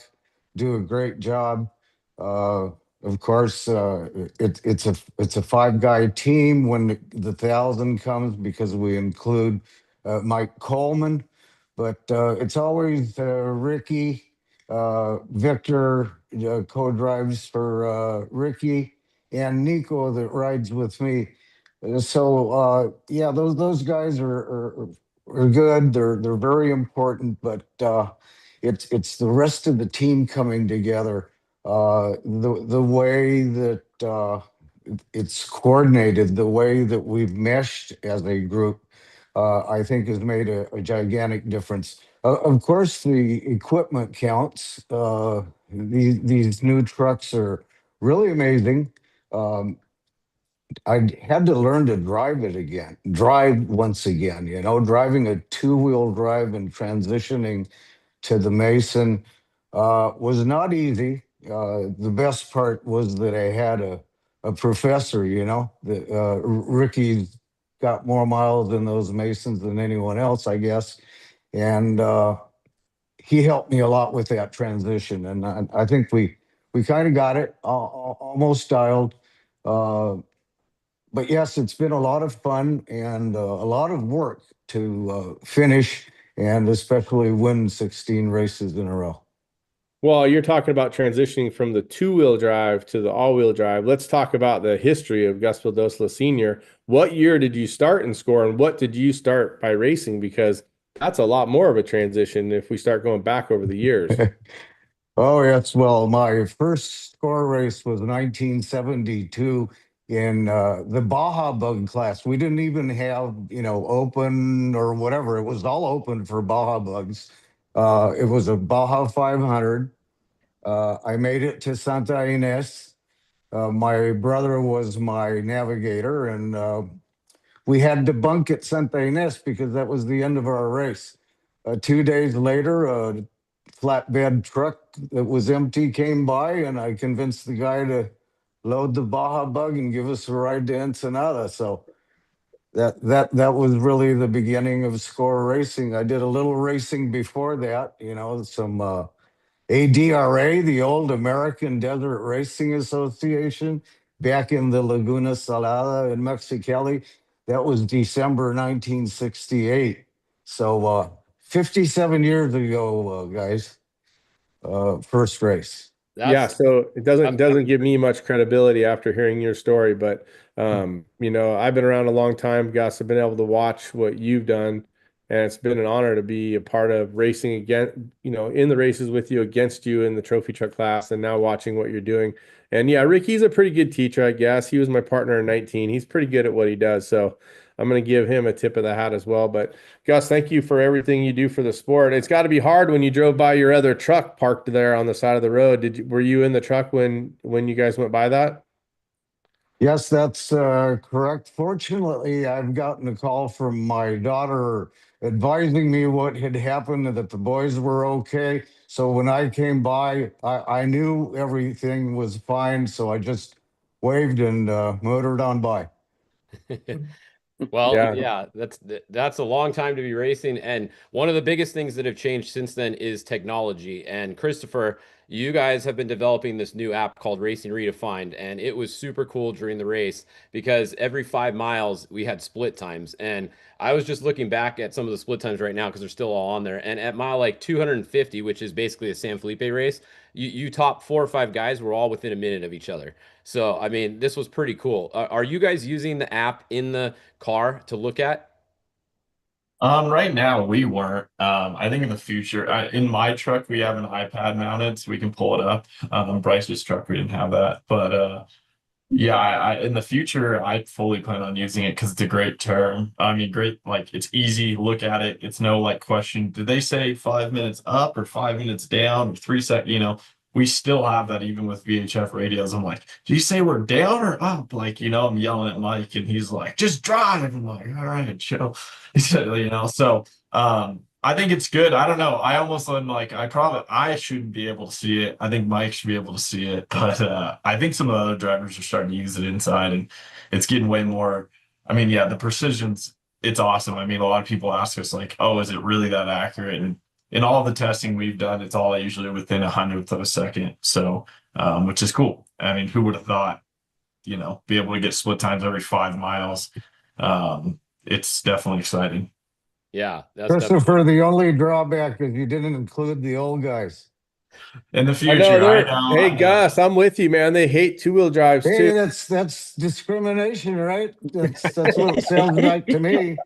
do a great job. Of course, it's a 5-guy team when the 1,000 comes because we include Mike Coleman, but it's always Ricky, Victor co-drives for Ricky, and Nico that rides with me. Those guys are good. They're very important, but it's the rest of the team coming together. The way that it's coordinated, the way that we've meshed as a group, I think has made a gigantic difference. Of course, the equipment counts. These new trucks are really amazing. Um, I had to learn to drive once again, driving a two-wheel drive and transitioning to the Mason was not easy. The best part was that I had a professor, Ricky's got more miles in those Masons than anyone else, I guess. And he helped me a lot with that transition. And I think we kind of got it almost dialed. But yes, it's been a lot of fun and a lot of work to finish and especially win 16 races in a row. Well, you're talking about transitioning from the two-wheel drive to the all-wheel drive. Let's talk about the history of Gus Vildosa Sr. What year did you start in SCORE, and what did you start by racing? Because that's a lot more of a transition if we start going back over the years. Oh, yes. Well, my first SCORE race was 1972 in the Baja bug class. We didn't even have, open or whatever. It was all open for Baja bugs. It was a Baja 500. I made it to Santa Ynez. My brother was my navigator, and we had to bunk at Santa Ynez because that was the end of our race. 2 days later, a flatbed truck that was empty came by, and I convinced the guy to load the Baja bug and give us a ride to Ensenada. So that was really the beginning of SCORE racing. I did a little racing before that, some ADRA, the old American Desert Racing Association, back in the Laguna Salada in Mexicali. That was December 1968. So 57 years ago, guys, first race. So it doesn't give me much credibility after hearing your story, but I've been around a long time, Gus. I've been able to watch what you've done, and it's been an honor to be a part of racing again, in the races with you, against you in the trophy truck class, and now watching what you're doing. And yeah, Ricky's a pretty good teacher, I guess. He was my partner in 19. He's pretty good at what he does. So I'm going to give him a tip of the hat as well. But Gus, thank you for everything you do for the sport. It's got to be hard when you drove by your other truck parked there on the side of the road. Were you in the truck when you guys went by that? Yes, that's correct. Fortunately, I've gotten a call from my daughter advising me what had happened and that the boys were okay. So when I came by, I knew everything was fine. So I just waved and motored on by. Well, Yeah. yeah, that's a long time to be racing. And one of the biggest things that have changed since then is technology. And Christopher, you guys have been developing this new app called Racing Redefined, and it was super cool during the race because every 5 miles we had split times. And I was just looking back at some of the split times right now because they're still all on there. And at mile like 250, which is basically a San Felipe race, you top 4 or 5 guys were all within a minute of each other. So, I mean, this was pretty cool. Are you guys using the app in the car to look at? Right now we weren't. I think in the future, in my truck we have an iPad mounted, so we can pull it up. Bryce's truck we didn't have that, but yeah, in the future I fully plan on using it because it's a great term. I mean, great, like it's easy. Look at it. It's no like question. Did they say 5 minutes up or 5 minutes down or 3 seconds? We still have that even with VHF radios. I'm like, do you say we're down or up? Like, I'm yelling at Mike and he's like, just drive. I'm like, all right, chill. He said, so I think it's good. I don't know. I almost am like, I shouldn't be able to see it. I think Mike should be able to see it, but I think some of the other drivers are starting to use it inside and it's getting way more. I mean, yeah, the precision's it's awesome. I mean, a lot of people ask us like, oh, is it really that accurate? And in all the testing we've done, it's all usually within 100th of a second. So, which is cool. I mean, who would have thought, be able to get split times every 5 miles? It's definitely exciting. Yeah, that's Christopher, the only drawback is you didn't include the old guys. In the I future, know hey Gus, I'm with you, man. They hate two-wheel drives Hey, too. that's discrimination, right? That's what it sounds like to me.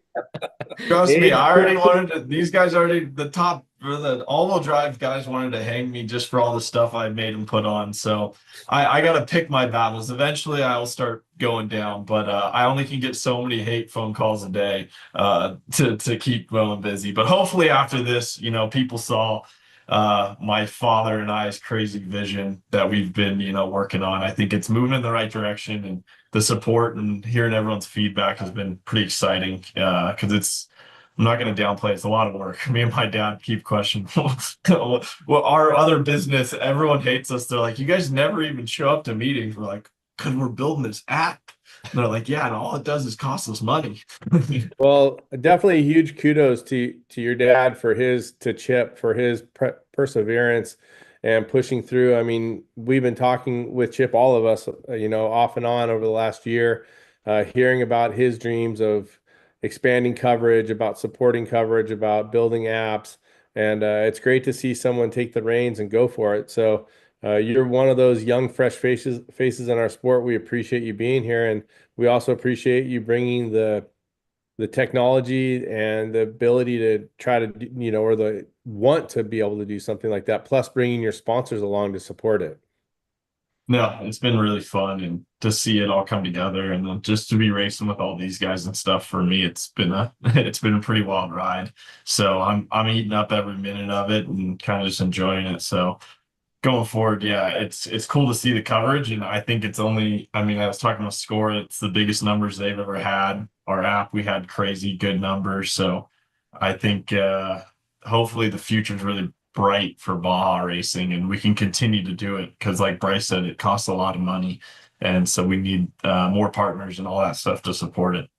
Trust me, I already wanted to, these guys already, the top, or the all-wheel drive guys wanted to hang me just for all the stuff I made them put on. So I got to pick my battles. Eventually I will start going down, but I only can get so many hate phone calls a day to keep going busy. But hopefully after this, people saw my father and I's crazy vision that we've been, working on. I think it's moving in the right direction, and the support and hearing everyone's feedback has been pretty exciting because I'm not going to downplay it's a lot of work. Me and my dad keep questioning well, our other business, everyone hates us. They're like, you guys never even show up to meetings. We're like, because we're building this app. And they're like, yeah, and all it does is cost us money. Well, definitely a huge kudos to your dad to Chip for his perseverance and pushing through. I mean, we've been talking with Chip, all of us, off and on over the last year, hearing about his dreams of expanding coverage, about supporting coverage, about building apps. And it's great to see someone take the reins and go for it. So you're one of those young, fresh faces in our sport. We appreciate you being here. And we also appreciate you bringing the technology and the ability to try to, or the want to be able to do something like that, plus bringing your sponsors along to support it. No, it's been really fun and to see it all come together and then just to be racing with all these guys and stuff for me, it's been a pretty wild ride. So I'm eating up every minute of it and kind of just enjoying it. So going forward, yeah, it's cool to see the coverage, and I think it's only. I mean, I was talking about Score; it's the biggest numbers they've ever had. Our app, we had crazy good numbers, so I think hopefully the future is really bright for Baja racing, and we can continue to do it because, like Bryce said, it costs a lot of money, and so we need more partners and all that stuff to support it.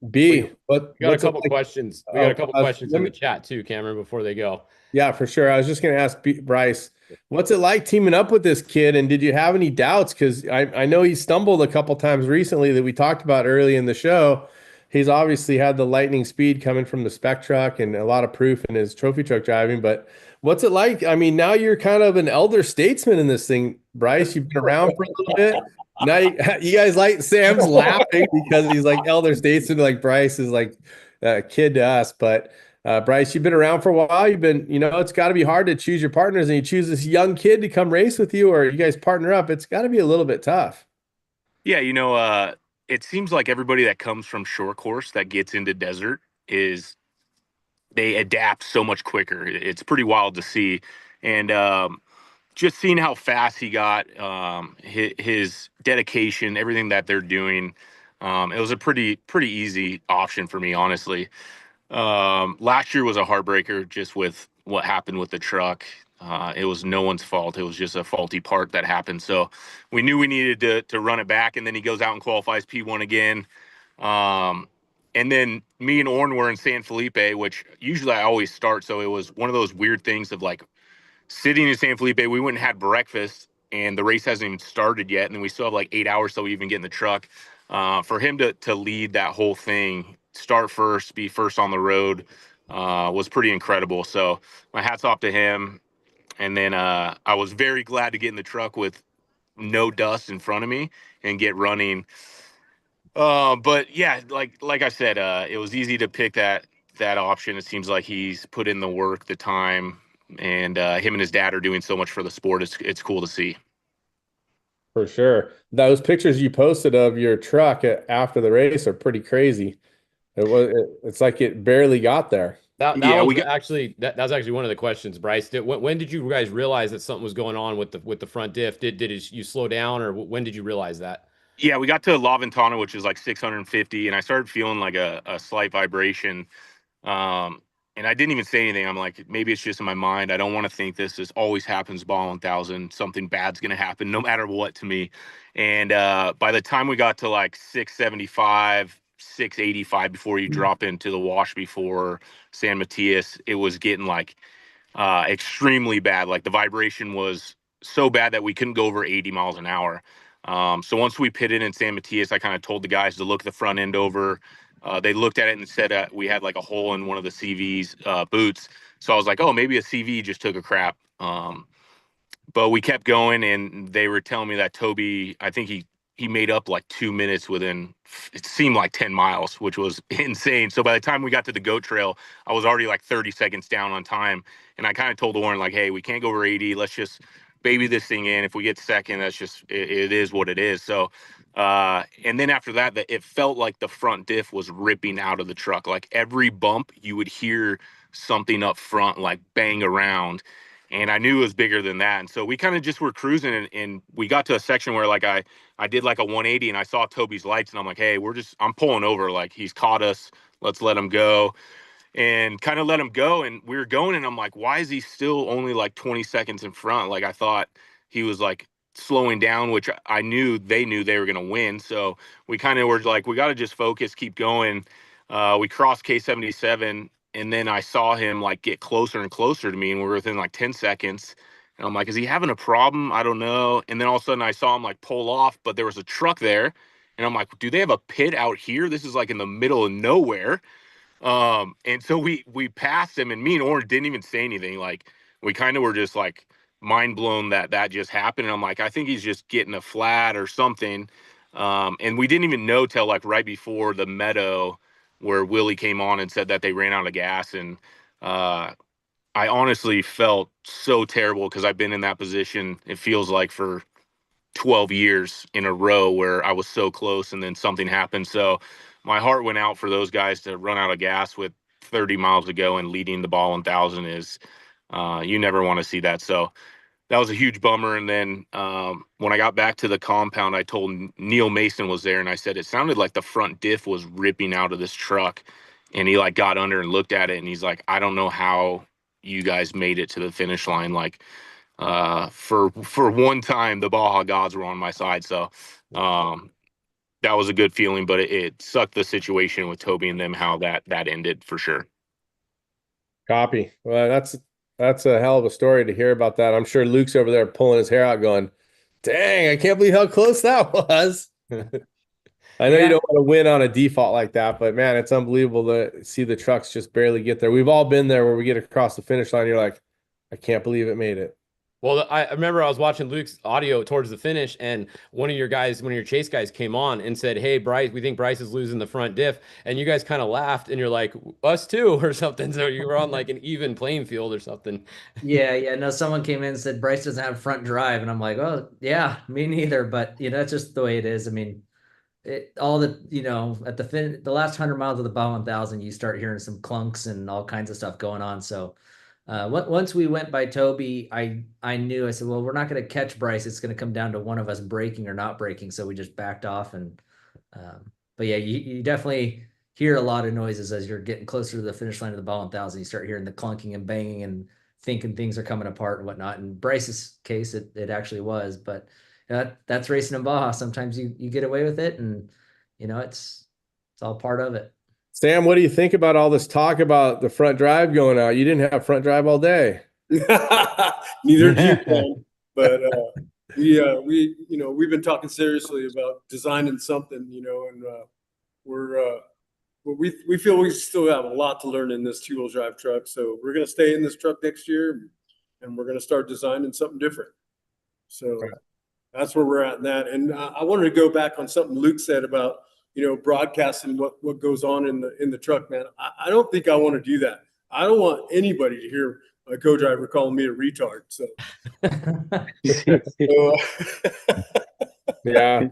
We got a couple questions. We got a couple questions in the chat too, Cameron, before they go. Yeah, for sure. I was just going to ask Bryce, what's it like teaming up with this kid? And did you have any doubts? Because I know he stumbled a couple times recently that we talked about early in the show. He's obviously had the lightning speed coming from the Spec truck and a lot of proof in his trophy truck driving. But what's it like? I mean, now you're kind of an elder statesman in this thing, Bryce. You've been around for a little bit. Now you guys like Sam's laughing because he's like elder statesman, like Bryce is like a kid to us. But Bryce, you've been around for a while. You've been, it's got to be hard to choose your partners, and you choose this young kid to come race with you, or you guys partner up. It's got to be a little bit tough. Yeah, it seems like everybody that comes from short course that gets into desert is they adapt so much quicker. It's pretty wild to see. And just seeing how fast he got, his dedication, everything that they're doing, it was a pretty easy option for me, honestly. Last year was a heartbreaker just with what happened with the truck. It was no one's fault. It was just a faulty part that happened. So we knew we needed to run it back. And then he goes out and qualifies P1 again. And then me and Orn were in San Felipe, which usually I always start. So it was one of those weird things of like sitting in San Felipe. We went and had breakfast, and the race hasn't even started yet. And then we still have like 8 hours till we even get in the truck. For him to lead that whole thing, start first, be first on the road, was pretty incredible. So my hat's off to him. And then I was very glad to get in the truck with no dust in front of me and get running. But yeah, like I said, it was easy to pick that option. It seems like he's put in the work, the time, and him and his dad are doing so much for the sport. It's cool to see. For sure. Those pictures you posted of your truck after the race are pretty crazy. It's like it barely got there. That was actually one of the questions, Bryce. When did you guys realize that something was going on with the front diff? Did you slow down, or when did you realize that? Yeah, we got to La Ventana, which is like 650, and I started feeling like a slight vibration. And I didn't even say anything. I'm like, maybe it's just in my mind. I don't want to think this. This always happens, Baja 1000. Something bad's going to happen no matter what to me. And by the time we got to like 675, 685, before you drop into the wash before San Matias, it was getting like extremely bad. Like the vibration was so bad that we couldn't go over 80 miles an hour. So once we pitted in San Matias, I kind of told the guys to look the front end over. They looked at it and said we had like a hole in one of the CV's boots. So I was like, oh, maybe a CV just took a crap. But we kept going, and they were telling me that Toby, I think he made up like 2 minutes within, it seemed like 10 miles, which was insane. So by the time we got to the goat trail, I was already like 30 seconds down on time. And I kind of told Warren, like, hey, we can't go over 80. Let's just baby this thing in. If we get second, that's just, it is what it is. So, and then after that, it felt like the front diff was ripping out of the truck. Like every bump, you would hear something up front, like bang around. And I knew it was bigger than that. And so we kind of just were cruising, and we got to a section where like I did like a 180, and I saw Toby's lights, and I'm like, hey, I'm pulling over. Like he's caught us. Let's let him go. And kind of let him go. And we were going, and I'm like, why is he still only like 20 seconds in front? Like I thought he was like slowing down, which I knew they were going to win. So we kind of were like, we got to just focus, keep going. We crossed K77, and then I saw him like get closer and closer to me, and we were within like 10 seconds. And I'm like, is he having a problem? I don't know. And then all of a sudden I saw him like pull off, but there was a truck there. And I'm like, do they have a pit out here? This is like in the middle of nowhere. And so we passed him, and me and Orange didn't even say anything. Like we kind of were just like mind blown that just happened. And I'm like, I think he's just getting a flat or something. And we didn't even know till like right before the meadow where Willie came on and said that they ran out of gas. And I honestly felt so terrible because I've been in that position, it feels like, for 12 years in a row where I was so close and then something happened. So my heart went out for those guys to run out of gas with 30 miles to go and leading the Baja 1000 is you never want to see that. So that was a huge bummer. And then when I got back to the compound, I told Neil Mason was there, and I said, it sounded like the front diff was ripping out of this truck. And he like got under and looked at it, and he's like, I don't know how you guys made it to the finish line. Like for one time, the Baja gods were on my side. So that was a good feeling, but it sucked the situation with Toby and them, how that ended for sure. Copy. Well, that's a hell of a story to hear about that. I'm sure Luke's over there pulling his hair out going, dang, I can't believe how close that was. I know you don't want to win on a default like that, but man, it's unbelievable to see the trucks just barely get there. We've all been there where we get across the finish line. You're like, I can't believe it made it. Well, I remember I was watching Luke's audio towards the finish, and one of your chase guys came on and said, hey, Bryce, we think Bryce is losing the front diff. And you guys kind of laughed, and you're like, us too, or something. So you were on like an even playing field or something. Yeah. No, someone came in and said Bryce doesn't have front drive. And I'm like, oh, yeah, me neither. But, that's just the way it is. I mean, all the, at the last 100 miles of the Baja 1000, you start hearing some clunks and all kinds of stuff going on. So once we went by Toby, I knew, I said, well, we're not going to catch Bryce. It's going to come down to one of us breaking or not breaking. So we just backed off. And but yeah, you definitely hear a lot of noises as you're getting closer to the finish line of the Baja 1000. You start hearing the clunking and banging and thinking things are coming apart and whatnot. In Bryce's case, it actually was, but that's racing in Baja. Sometimes you get away with it, and it's all part of it. Sam, what do you think about all this talk about the front drive going out? You didn't have front drive all day. Neither did you, Ken. But we've been talking seriously about designing something, and we feel we still have a lot to learn in this two-wheel drive truck. So we're going to stay in this truck next year, and we're going to start designing something different. So that's where we're at in that. And I wanted to go back on something Luke said about, broadcasting what goes on in the truck, man. I don't think I want to do that. I don't want anybody to hear my co-driver calling me a retard. So, yeah,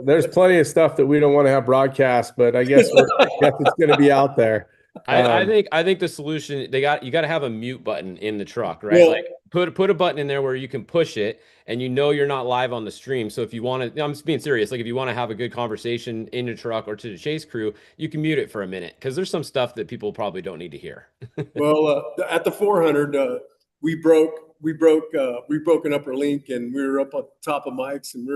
there's plenty of stuff that we don't want to have broadcast, but I guess it's going to be out there. I think the solution, you got to have a mute button in the truck, right? Well, like put a button in there where you can push it and you're not live on the stream. So if you want to, I'm just being serious, like if you want to have a good conversation in your truck or to the chase crew, you can mute it for a minute because there's some stuff that people probably don't need to hear. Well, at the 400, we broke an upper link, and we were up on top of mics, and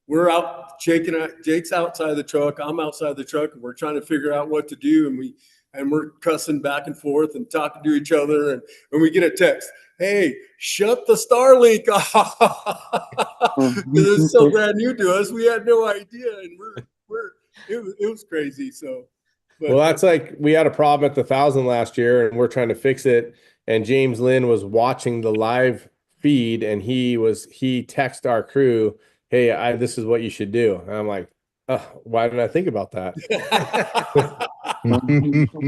we're out. Jake's outside the truck. I'm outside the truck, and we're trying to figure out what to do. And we're cussing back and forth and talking to each other. And when we get a text, hey, shut the Starlink off. Because it's so brand new to us. We had no idea. And it was crazy. So, well, that's like, we had a problem at the 1000 last year, and we're trying to fix it. And James Lynn was watching the live feed, and he texted our crew, hey, this is what you should do. And I'm like, why didn't I think about that?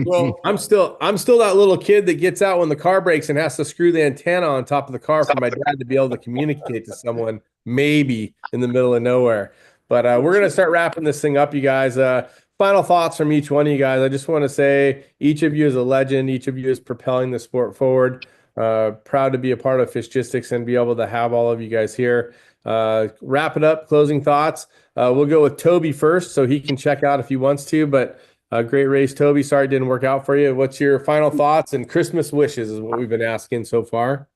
Well, I'm still that little kid that gets out when the car breaks and has to screw the antenna on top of the car for my dad to be able to communicate to someone, maybe in the middle of nowhere. But we're going to start wrapping this thing up, you guys. Final thoughts from each one of you guys. I just want to say each of you is a legend. Each of you is propelling the sport forward. Proud to be a part of Fishgistics and be able to have all of you guys here. Wrap it up. Closing thoughts. We'll go with Toby first, so he can check out if he wants to. But great race, Toby. Sorry it didn't work out for you. What's your final thoughts and Christmas wishes is what we've been asking so far.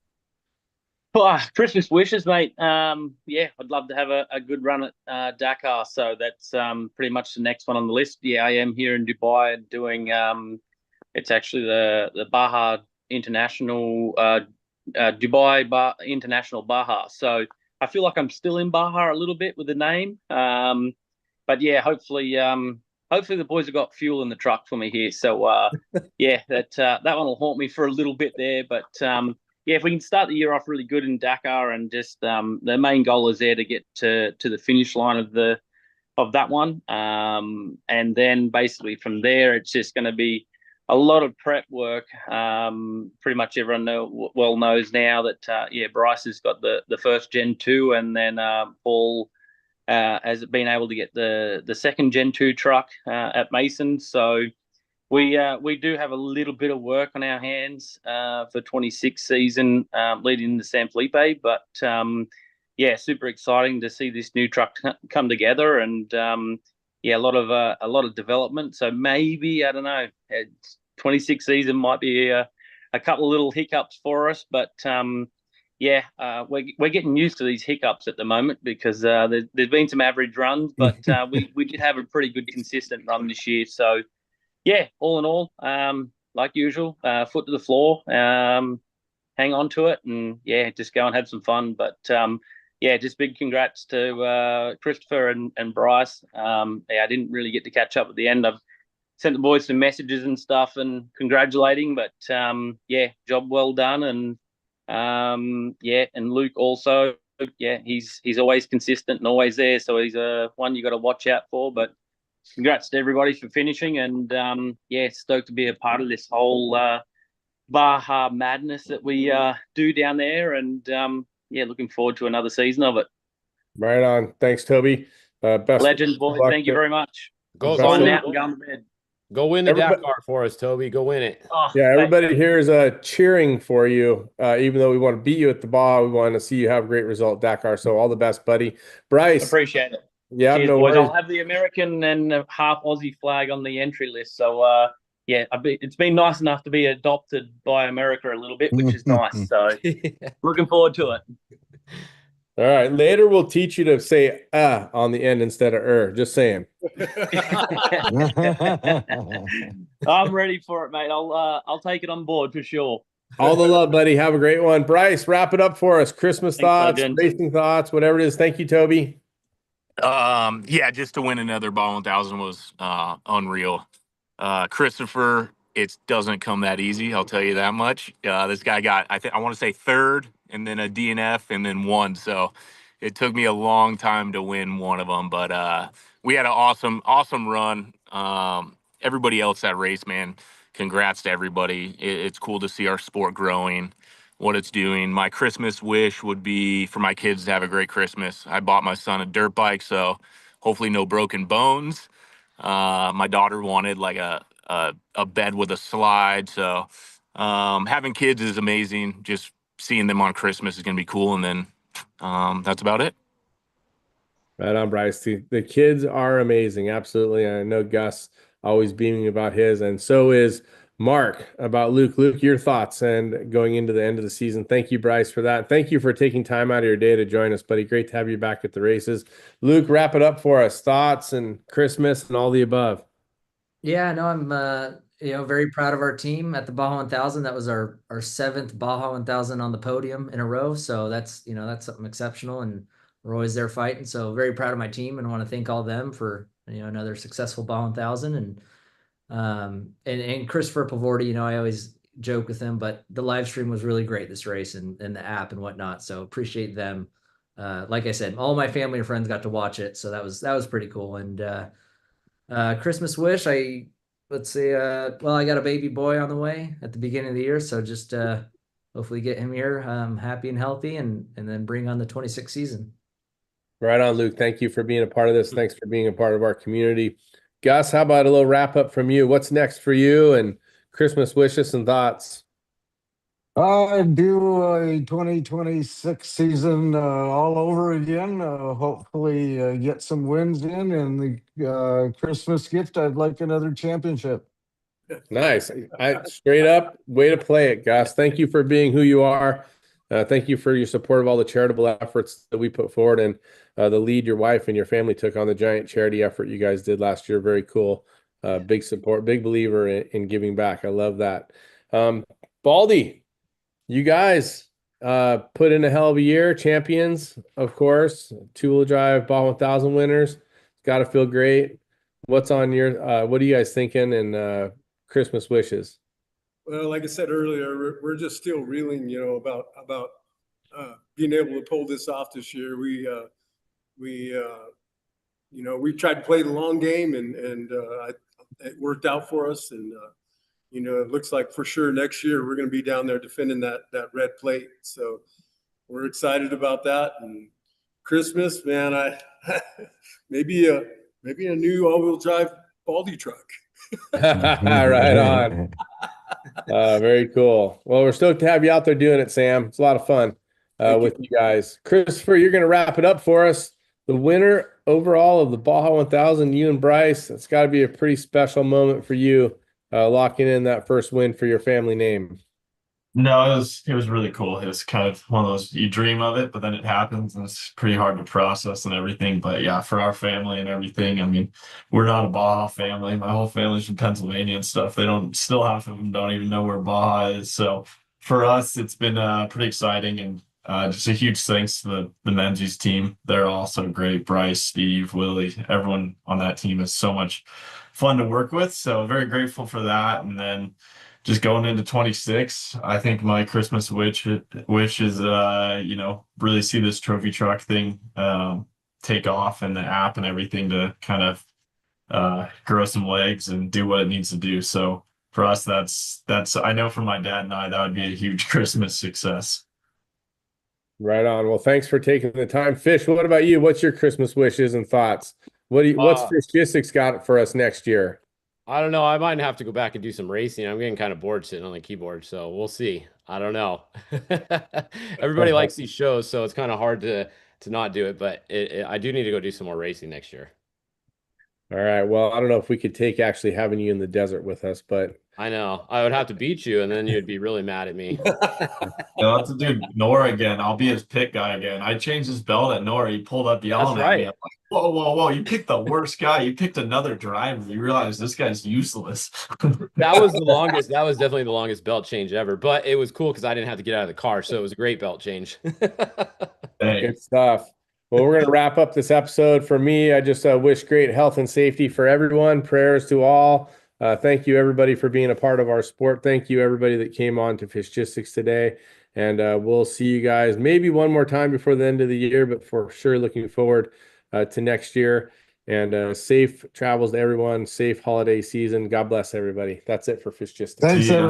Christmas wishes, mate. Yeah, I'd love to have a good run at Dakar. So that's pretty much the next one on the list. Yeah, I am here in Dubai and doing. It's actually the Baja International Dubai International Baja. So I feel like I'm still in Baja a little bit with the name. But yeah, hopefully the boys have got fuel in the truck for me here. So yeah, that one will haunt me for a little bit there. But yeah, if we can start the year off really good in Dakar, and just the main goal is there to get to the finish line of that one, and then basically from there it's just going to be a lot of prep work. Pretty much everyone knows now that yeah, Bryce has got the first Gen 2, and then Paul has been able to get the second Gen 2 truck at Mason. So we do have a little bit of work on our hands for 26 season leading into San Felipe, but yeah, super exciting to see this new truck come together, and yeah, a lot of development. So maybe, I don't know, 26 season might be a couple of little hiccups for us, but yeah, we're getting used to these hiccups at the moment because there's been some average runs, but we did have a pretty good consistent run this year. So yeah, all in all, like usual, foot to the floor, hang on to it, and yeah, just go and have some fun. But yeah, just big congrats to Christopher and Bryce. Yeah, I didn't really get to catch up at the end. I've sent the boys some messages and stuff and congratulating, but yeah, job well done. And yeah, and Luke also, yeah, he's always consistent and always there, so he's one you got to watch out for. But congrats to everybody for finishing, and yeah, stoked to be a part of this whole Baja madness that we do down there, and yeah, looking forward to another season of it. Right on. Thanks, Toby. Legend, boys. luck Thank you there. very much. Go, I'm go, signing go, out and going to bed. go win the Everybody- Dakar for us, Toby. Go win it. Oh, Yeah, thanks. everybody here is cheering for you. Even though we want to beat you at the Baja, we want to see you have a great result at Dakar. So all the best, buddy. Bryce. Appreciate it. Yeah, Cheers, no boys. worries. I'll have the American and half Aussie flag on the entry list. So, yeah, it's been nice enough to be adopted by America a little bit, which is nice. So, looking forward to it. All right. Later, we'll teach you to say on the end instead of Just saying. I'm ready for it, mate. I'll take it on board for sure. All the love, buddy. Have a great one. Bryce, wrap it up for us. Christmas Thanks, thoughts, legend. racing thoughts, whatever it is. Thank you, Toby. Yeah, just to win another Ball 1000 was unreal. Christopher, it doesn't come that easy, I'll tell you that much. This guy got, I want to say third, and then a DNF, and then won. So it took me a long time to win one of them, but we had an awesome run. Everybody else that race, man, congrats to everybody. It's cool to see our sport growing, what it's doing. My Christmas wish would be for my kids to have a great Christmas. I bought my son a dirt bike, so hopefully no broken bones. My daughter wanted like a bed with a slide. So having kids is amazing. Just seeing them on Christmas is going to be cool. And then that's about it. Right on, Bryce. The kids are amazing. Absolutely. I know Gus always beaming about his, and so is Mark about Luke. Luke, your thoughts and going into the end of the season. Thank you, Bryce, for that. Thank you for taking time out of your day to join us, buddy. Great to have you back at the races. Luke, wrap it up for us. Thoughts and Christmas and all the above. Yeah, no, I'm very proud of our team at the Baja 1000. That was our seventh Baja 1000 on the podium in a row. So that's something exceptional, and we're always there fighting. So very proud of my team, and want to thank all of them for another successful Baja 1000. And Christopher Pavordi, I always joke with him, but the live stream was really great this race, and the app and whatnot. So appreciate them. Like I said, all my family and friends got to watch it, so that was pretty cool. And Christmas wish, let's see, well, I got a baby boy on the way at the beginning of the year, so just hopefully get him here happy and healthy, and then bring on the 26th season. Right on, Luke. Thank you for being a part of this. Thanks for being a part of our community. Gus, how about a little wrap up from you? What's next for you, and Christmas wishes and thoughts? Do a 2026 season all over again. Hopefully get some wins in, and the Christmas gift, I'd like another championship. Nice. Straight up, way to play it, Gus. Thank you for being who you are. Thank you for your support of all the charitable efforts that we put forward, and the lead your wife and your family took on the giant charity effort you guys did last year. Very cool. Big support, big believer in giving back. I love that. Baldy, you guys put in a hell of a year. Champions, of course. Two-wheel drive Baja 1000 winners. It's got to feel great. What's on your? What are you guys thinking? And Christmas wishes. Well, like I said earlier, we're just still reeling, about being able to pull this off this year. We tried to play the long game, and it worked out for us. And it looks like for sure next year we're going to be down there defending that red plate. So we're excited about that. And Christmas, man, maybe a new all-wheel drive Baldy truck. Right on. Very cool. Well, we're stoked to have you out there doing it, Sam. It's a lot of fun with you guys. Christopher, you're going to wrap it up for us. The winner overall of the Baja 1000, you and Bryce. It's got to be a pretty special moment for you, locking in that first win for your family name. No, it was really cool. It was kind of one of those, you dream of it, but then it happens, and it's pretty hard to process and everything. But yeah, for our family and everything, I mean, we're not a Baja family. My whole family's from Pennsylvania and stuff. Still half of them don't even know where Baja is. So for us, it's been pretty exciting, and just a huge thanks to the Menzies team. They're all so great. Bryce, Steve, Willie, everyone on that team is so much fun to work with. So very grateful for that. And then just going into 26, I think my Christmas wish is, really see this trophy truck thing take off, and the app and everything to kind of grow some legs and do what it needs to do. So for us, that's I know for my dad and I, that would be a huge Christmas success. Right on. Well, thanks for taking the time. Fish, what about you? What's your Christmas wishes and thoughts? What's Fishgistics got for us next year? I don't know. I might have to go back and do some racing. I'm getting kind of bored sitting on the keyboard, so we'll see. I don't know. Everybody likes these shows, so it's kind of hard to not do it, but I do need to go do some more racing next year. All right. Well, I don't know if we could take actually having you in the desert with us, but I know. I would have to beat you, and then you'd be really mad at me. You'll have to do Nora again. I'll be his pit guy again. I changed his belt at Nora. He pulled up yelling at me. I'm like, whoa, whoa, whoa. You picked the worst guy. You picked another driver. You realize this guy's useless. That was the longest. That was definitely the longest belt change ever. But it was cool because I didn't have to get out of the car, so it was a great belt change. Good stuff. Well, we're going to wrap up this episode. For me, I just wish great health and safety for everyone. Prayers to all. Thank you, everybody, for being a part of our sport. Thank you, everybody that came on to Fishgistics today. And we'll see you guys maybe one more time before the end of the year, but for sure looking forward to next year. And safe travels to everyone. Safe holiday season. God bless everybody. That's it for Fishgistics. Thanks, everyone.